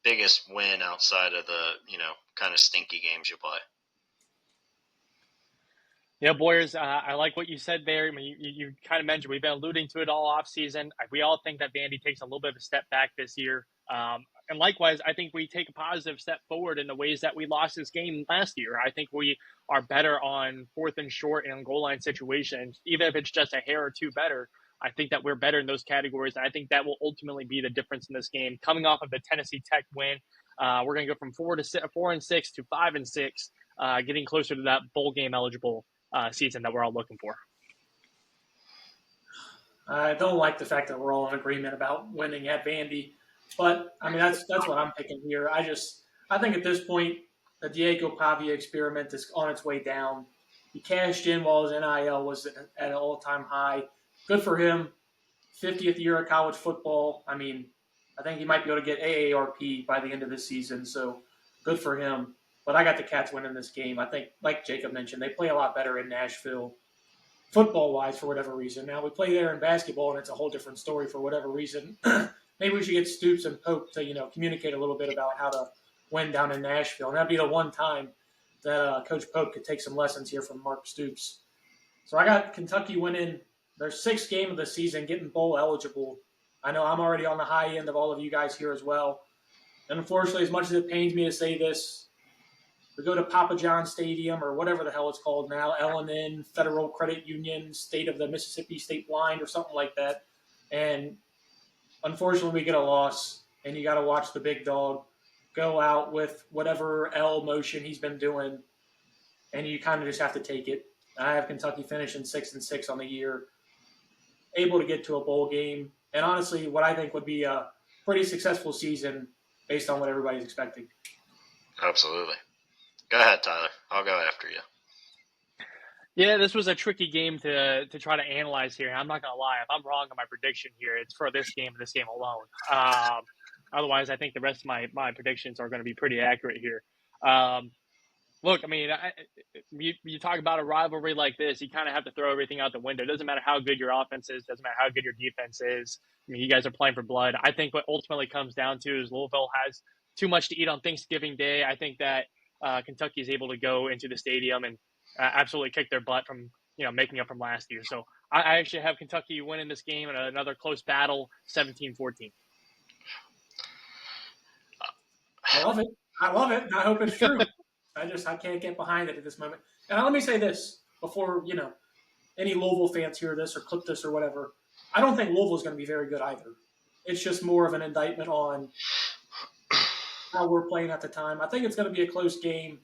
biggest win outside of the kind of stinky games you play. Yeah, Boyers, I like what you said there. I mean, you kind of mentioned we've been alluding to it all off season. We all think that Vandy takes a little bit of a step back this year. And likewise, I think we take a positive step forward in the ways that we lost this game last year. I think we are better on fourth and short and goal line situations, even if it's just a hair or two better. I think that we're better in those categories. And I think that will ultimately be the difference in this game. Coming off of the Tennessee Tech win, we're going to go from 4-6 to 5-6, getting closer to that bowl game eligible season that we're all looking for. I don't like the fact that we're all in agreement about winning at Vandy, but I mean that's what I'm picking here. I think at this point the Diego Pavia experiment is on its way down. He cashed in while his NIL was at an all-time high. Good for him. 50th year of college football. I mean, I think he might be able to get AARP by the end of this season, so good for him. But I got the Cats winning this game. I think, like Jacob mentioned, they play a lot better in Nashville football-wise for whatever reason. Now, we play there in basketball, and it's a whole different story for whatever reason. Maybe we should get Stoops and Pope to, communicate a little bit about how to win down in Nashville. And that'd be the one time that Coach Pope could take some lessons here from Mark Stoops. So I got Kentucky winning their sixth game of the season, getting bowl eligible. I know I'm already on the high end of all of you guys here as well. And unfortunately, as much as it pains me to say this, we go to Papa John Stadium or whatever the hell it's called now, L&N Federal Credit Union, State of the Mississippi State Blind or something like that. And unfortunately, we get a loss, and you got to watch the big dog go out with whatever L motion he's been doing, and you kind of just have to take it. I have Kentucky finishing 6-6 on the year, able to get to a bowl game, and honestly, what I think would be a pretty successful season based on what everybody's expecting. Absolutely. Go ahead, Tyler. I'll go after you. Yeah, this was a tricky game to try to analyze here. I'm not going to lie. If I'm wrong on my prediction here, it's for this game and this game alone. Otherwise, I think the rest of my predictions are going to be pretty accurate here. Look, I mean, you talk about a rivalry like this, you kind of have to throw everything out the window. It doesn't matter how good your offense is, doesn't matter how good your defense is. I mean, you guys are playing for blood. I think what ultimately comes down to is Louisville has too much to eat on Thanksgiving Day. I think that Kentucky is able to go into the stadium and absolutely kick their butt from making up from last year. So I actually have Kentucky winning this game in another close battle, 17-14. I love it. And I hope it's true. I can't get behind it at this moment. And let me say this before, any Louisville fans hear this or clip this or whatever. I don't think Louisville is going to be very good either. It's just more of an indictment on how we're playing at the time. I think it's going to be a close game.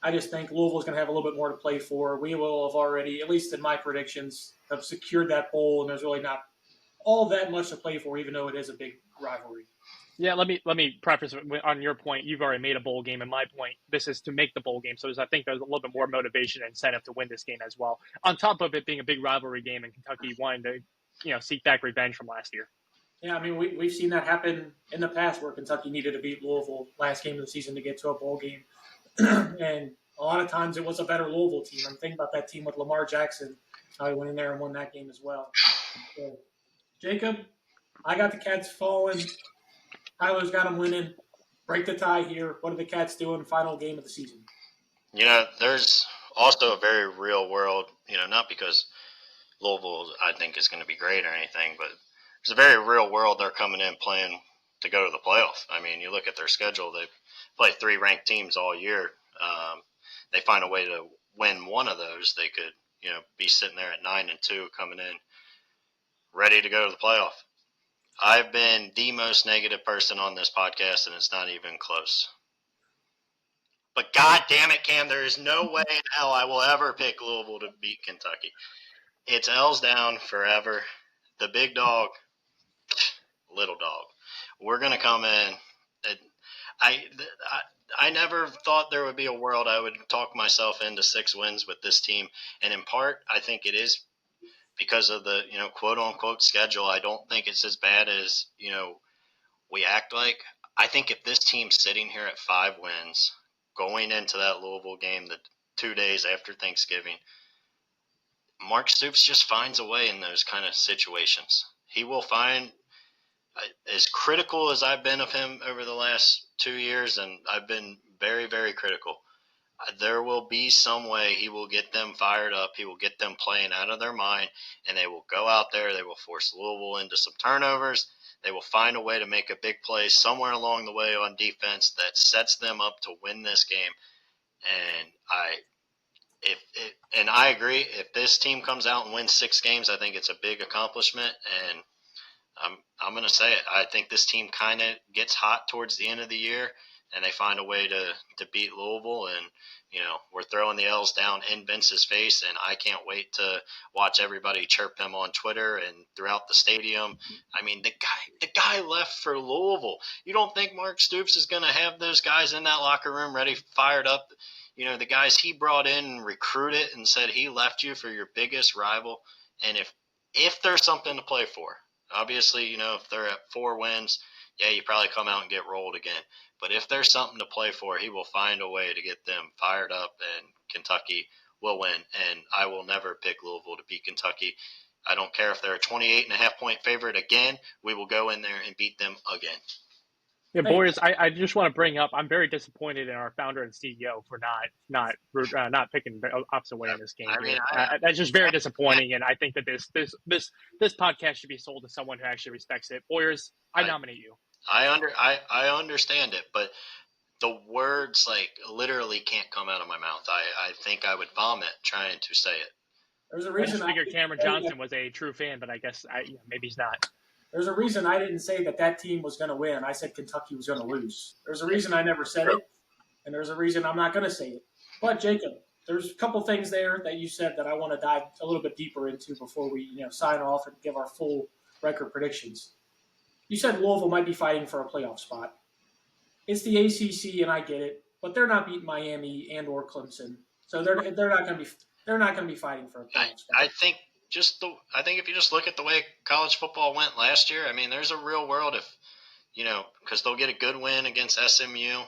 I just think Louisville is going to have a little bit more to play for. We will have already, at least in my predictions, have secured that bowl, and there's really not all that much to play for, even though it is a big rivalry. Yeah, let me preface on your point. You've already made a bowl game, and my point, this is to make the bowl game. So I think there's a little bit more motivation and incentive to win this game as well. On top of it being a big rivalry game, and Kentucky wanting to seek back revenge from last year. Yeah, I mean we've seen that happen in the past where Kentucky needed to beat Louisville last game of the season to get to a bowl game, and a lot of times it was a better Louisville team. I'm thinking about that team with Lamar Jackson, how he went in there and won that game as well. So, Jacob, I got the Cats falling. Tyler's got them winning. Break the tie here. What are the Cats doing? Final game of the season. There's also a very real world, not because Louisville, I think, is going to be great or anything, but there's a very real world they're coming in playing to go to the playoff. I mean, you look at their schedule, they play 3 ranked teams all year. They find a way to win one of those. They could, be sitting there at 9-2 coming in ready to go to the playoff. I've been the most negative person on this podcast, and it's not even close. But God damn it, Cam, there is no way in hell I will ever pick Louisville to beat Kentucky. It's L's down forever. The big dog, little dog. We're going to come in. I never thought there would be a world I would talk myself into 6 wins with this team. And in part, I think it is because of the, quote-unquote schedule. I don't think it's as bad as, we act like. I think if this team's sitting here at 5 wins, going into that Louisville game the 2 days after Thanksgiving, Mark Stoops just finds a way in those kind of situations. He will find, as critical as I've been of him over the last 2 years, and I've been very, very critical, there will be some way he will get them fired up. He will get them playing out of their mind, and they will go out there. They will force Louisville into some turnovers. They will find a way to make a big play somewhere along the way on defense that sets them up to win this game. And I agree. If this team comes out and wins 6 games, I think it's a big accomplishment. And I'm going to say it. I think this team kind of gets hot towards the end of the year, and they find a way to beat Louisville. And we're throwing the L's down in Vince's face, and I can't wait to watch everybody chirp him on Twitter and throughout the stadium. I mean, the guy left for Louisville. You don't think Mark Stoops is going to have those guys in that locker room ready, fired up? The guys he brought in and recruited and said he left you for your biggest rival. And if there's something to play for, obviously, if they're at 4 wins, yeah, you probably come out and get rolled again. But if there's something to play for, he will find a way to get them fired up, and Kentucky will win. And I will never pick Louisville to beat Kentucky. I don't care if they're a 28.5-point favorite again. We will go in there and beat them again. Yeah, boys, I just want to bring up, I'm very disappointed in our founder and CEO for not picking the opposite way in this game. I mean, that's just very disappointing, and I think that this podcast should be sold to someone who actually respects it. Boyers, I nominate you. I understand it, but the words literally can't come out of my mouth. I think I would vomit trying to say it. There's a reason I figured Cameron Johnson was a true fan, but I guess maybe he's not. There's a reason I didn't say that team was going to win. I said Kentucky was going to lose. There's a reason I never said it, and there's a reason I'm not going to say it. But, Jacob, there's a couple things there that you said that I want to dive a little bit deeper into before we sign off and give our full record predictions. You said Louisville might be fighting for a playoff spot. It's the ACC, and I get it, but they're not beating Miami and or Clemson, so they're not going to be fighting for a playoff spot. I think if you just look at the way college football went last year, I mean, there's a real world if because they'll get a good win against SMU.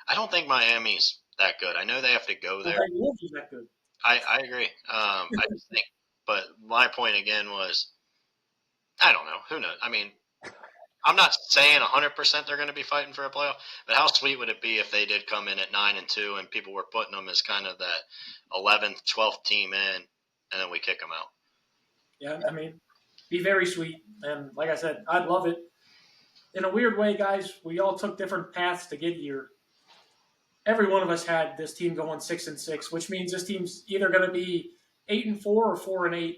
I don't think Miami's that good. I know they have to go there. That good. I agree. I just think, but my point again was, I don't know. Who knows? I mean, I'm not saying 100% they're going to be fighting for a playoff, but how sweet would it be if they did come in at 9-2 and people were putting them as kind of that 11th, 12th team in, and then we kick them out. Yeah, I mean, be very sweet. And like I said, I'd love it. In a weird way, guys, we all took different paths to get here. Every one of us had this team going 6-6, which means this team's either going to be 8-4 or 4-8.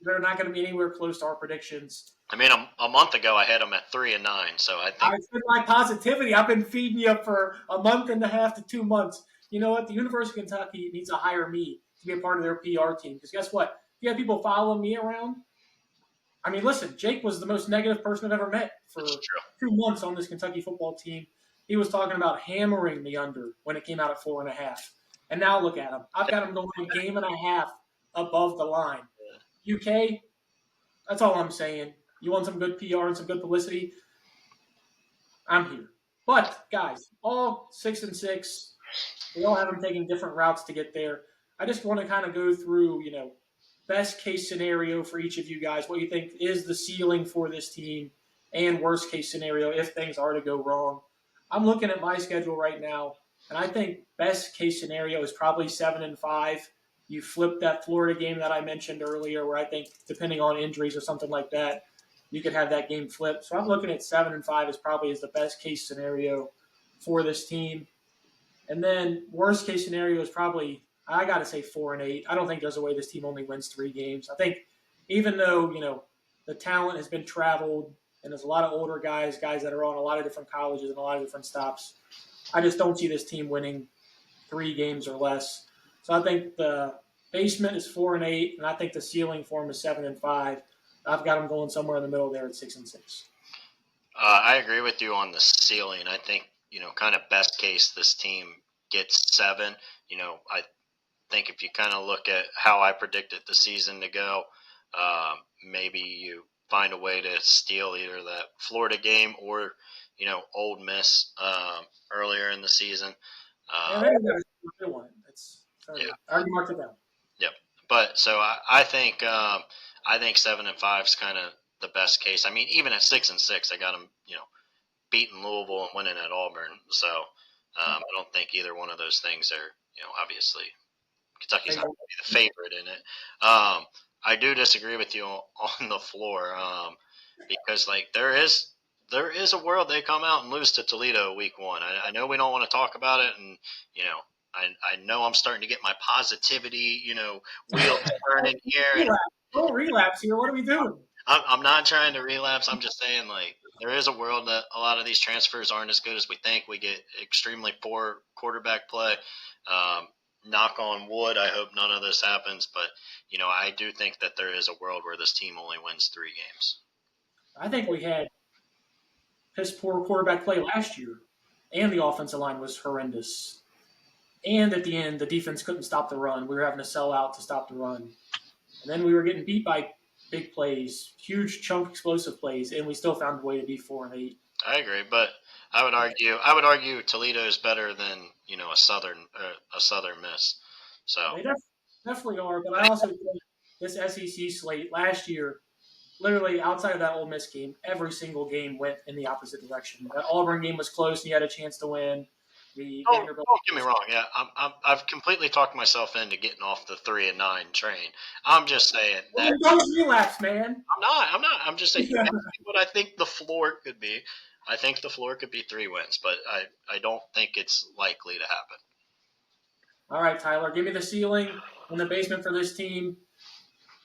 They're not going to be anywhere close to our predictions. I mean, a month ago I had them at 3-9, so I think I've been my positivity. I've been feeding you for a month and a half to 2 months. You know what? The University of Kentucky needs to hire me to be a part of their PR team. Because guess what? You have people following me around. I mean, listen, Jake was the most negative person I've ever met for 2 months on this Kentucky football team. He was talking about hammering the under when it came out at 4.5. And now look at him. I've got him going a game and a half above the line. UK, that's all I'm saying. You want some good PR and some good publicity? I'm here. But, guys, all 6-6. We all have them taking different routes to get there. I just want to kind of go through, best case scenario for each of you guys, what you think is the ceiling for this team, and worst case scenario if things are to go wrong. I'm looking at my schedule right now, and I think best case scenario is probably 7-5. You flip that Florida game that I mentioned earlier, where I think depending on injuries or something like that, you could have that game flipped. So I'm looking at 7-5 as probably the best case scenario for this team. And then worst case scenario is probably, I got to say 4-8. I don't think there's a way this team only wins 3 games. I think even though, the talent has been traveled and there's a lot of older guys that are on a lot of different colleges and a lot of different stops, I just don't see this team winning 3 games or less. So I think the basement is 4-8, and I think the ceiling for them is 7-5. I've got them going somewhere in the middle there at 6-6. I agree with you on the ceiling. I think, kind of best case, this team gets 7. I think if you kind of look at how I predicted the season to go, maybe you find a way to steal either that Florida game or, Ole Miss earlier in the season. I already marked it down. Yep. But so I think 7-5 is kind of the best case. I mean, even at 6-6, I got them, beating Louisville and winning at Auburn. So I don't think either one of those things are, obviously Kentucky's not going to be the favorite in it. I do disagree with you on the floor because there is a world they come out and lose to Toledo week 1. I know we don't want to talk about it, and I know I'm starting to get my positivity wheels turning here. Don't relapse here. What are we doing? I'm not trying to relapse. I'm just saying there is a world that a lot of these transfers aren't as good as we think. We get extremely poor quarterback play. Knock on wood, I hope none of this happens. But, I do think that there is a world where this team only wins 3 games. I think we had piss poor quarterback play last year, and the offensive line was horrendous. And at the end, the defense couldn't stop the run. We were having to sell out to stop the run. And then we were getting beat by big plays, huge chunk explosive plays, and we still found a way to be 4-8. I agree, but I would argue Toledo is better than a Southern Miss. So they definitely are, but I also think this SEC slate last year, literally outside of that Ole Miss game, every single game went in the opposite direction. That Auburn game was close, and you had a chance to win. Don't get me wrong. Yeah, I've completely talked myself into getting off the 3-9 train. I'm just saying that. Don't relapse, man. I'm not. I'm just saying what I think the floor could be. I think the floor could be 3 wins, but I don't think it's likely to happen. All right, Tyler, give me the ceiling and the basement for this team.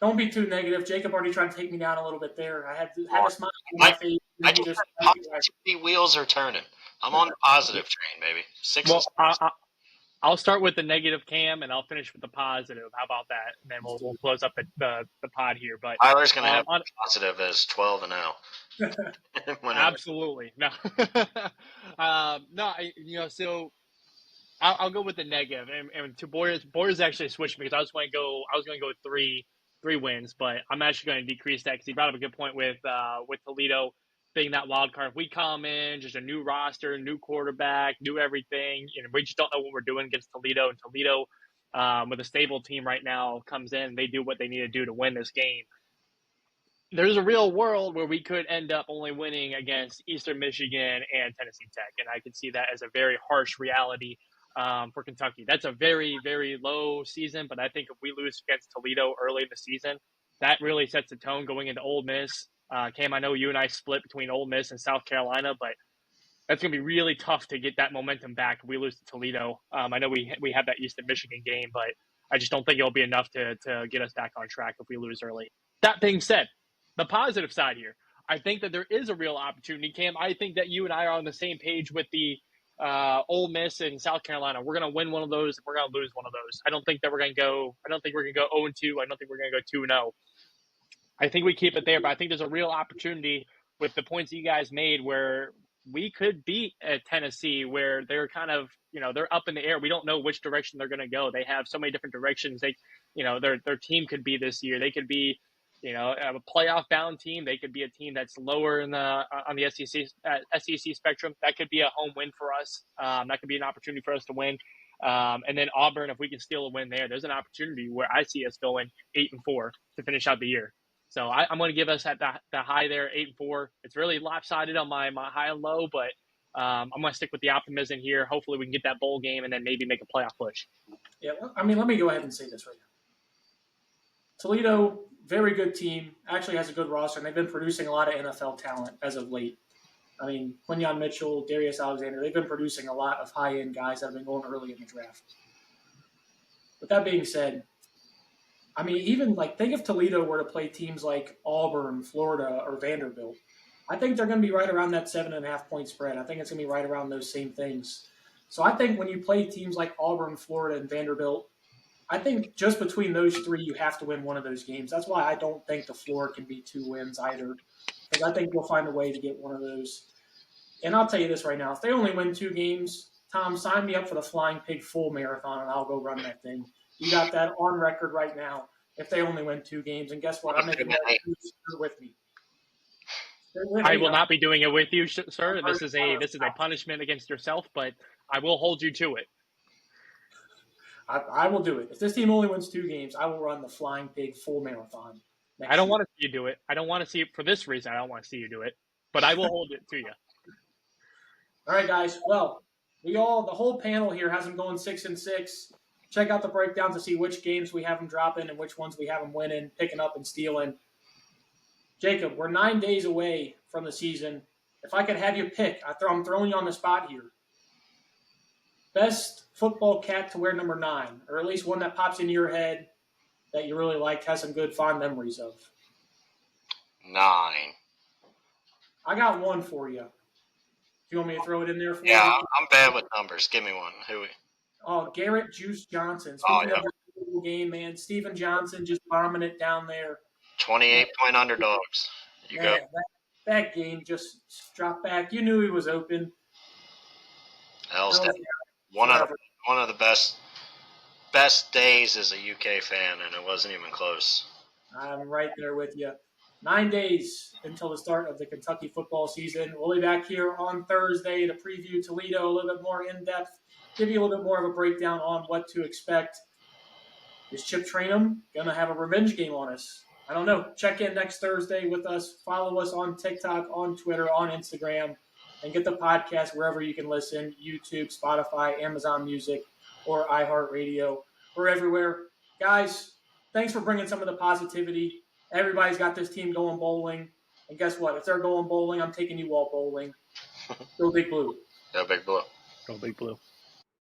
Don't be too negative. Jacob already tried to take me down a little bit there. I had a smile on my face. Positivity wheels are turning. I'm on the positive train, baby. 6. Well, I'll start with the negative, Cam, and I'll finish with the positive. How about that? And then we'll close up the pod here. But Tyler's going to have positive as 12-0. Absolutely. No. So I'll go with the negative. And to Boyers actually switched me because I was going to go with three wins, but I'm actually going to decrease that because he brought up a good point with Toledo being that wild card. If we come in, just a new roster, new quarterback, new everything, we just don't know what we're doing against Toledo. And Toledo, with a stable team right now, comes in and they do what they need to do to win this game. There's a real world where we could end up only winning against Eastern Michigan and Tennessee Tech, and I could see that as a very harsh reality for Kentucky. That's a very, very low season, but I think if we lose against Toledo early in the season, that really sets the tone going into Ole Miss. Cam, I know you and I split between Ole Miss and South Carolina, but that's going to be really tough to get that momentum back if we lose to Toledo. I know we have that Eastern Michigan game, but I just don't think it'll be enough to get us back on track if we lose early. That being said, the positive side here, I think that there is a real opportunity. Cam, I think that you and I are on the same page with the Ole Miss and South Carolina. We're going to win one of those. We're going to lose one of those. I don't think we're going to go 0-2. I don't think we're going to go 2-0. I think we keep it there, but I think there's a real opportunity with the points that you guys made where we could beat Tennessee, where they're kind of, they're up in the air. We don't know which direction they're going to go. They have so many different directions. Their team could be this year. They could be, a playoff bound team. They could be a team that's lower on the SEC spectrum. That could be a home win for us. That could be an opportunity for us to win. And then Auburn, if we can steal a win there's an opportunity where I see us going 8-4 to finish out the year. So I'm going to give us at the high there, 8-4. It's really lopsided on my high and low, but I'm going to stick with the optimism here. Hopefully we can get that bowl game and then maybe make a playoff push. Yeah, let me go ahead and say this right now. Toledo, very good team, actually has a good roster, and they've been producing a lot of NFL talent as of late. I mean, Quinyon Mitchell, Darius Alexander, they've been producing a lot of high-end guys that have been going early in the draft. With that being said, I mean, even think if Toledo were to play teams like Auburn, Florida, or Vanderbilt, I think they're going to be right around that 7.5 point spread. I think it's going to be right around those same things. So I think when you play teams like Auburn, Florida, and Vanderbilt, I think just between those 3, you have to win one of those games. That's why I don't think the floor can be 2 wins either, because I think we'll find a way to get one of those. And I'll tell you this right now. If they only win 2 games, Tom, sign me up for the Flying Pig full marathon, and I'll go run that thing. You got that on record right now. If they only win 2 games, and guess what? I'm making that with me. I will not be doing it with you, sir. This is a punishment against yourself, but I will hold you to it. I will do it. If this team only wins 2 games, I will run the Flying Pig full marathon. I don't want to see you do it. I don't want to see it for this reason. I don't want to see you do it, but I will hold it to you. All right, guys. Well, the whole panel here has them going 6-6. Check out the breakdown to see which games we have them dropping and which ones we have them winning, picking up, and stealing. Jacob, we're 9 days away from the season. If I could have you pick, I'm throwing you on the spot here. Best football cat to wear number 9, or at least one that pops into your head that you really liked, has some good, fond memories of. 9. I got one for you. Do you want me to throw it in there for you? Yeah, I'm bad with numbers. Give me one. Who? Oh, Garrett Juice Johnson. Oh, Speaking yeah. of the game, man, Steven Johnson just bombing it down there. 28-point underdogs. You Man, go. that game just dropped back. You knew he was open. L's That was one of forever. the best days as a UK fan, and it wasn't even close. I'm right there with you. 9 days until the start of the Kentucky football season. We'll be back here on Thursday to preview Toledo a little bit more in depth, give you a little bit more of a breakdown on what to expect. Is Chip Trainum going to have a revenge game on us? I don't know. Check in next Thursday with us. Follow us on TikTok, on Twitter, on Instagram, and get the podcast wherever you can listen, YouTube, Spotify, Amazon Music, or iHeartRadio. We're everywhere. Guys, thanks for bringing some of the positivity. Everybody's got this team going bowling. And guess what? If they're going bowling, I'm taking you all bowling. Go Big Blue. Go Big Blue. Go Big Blue.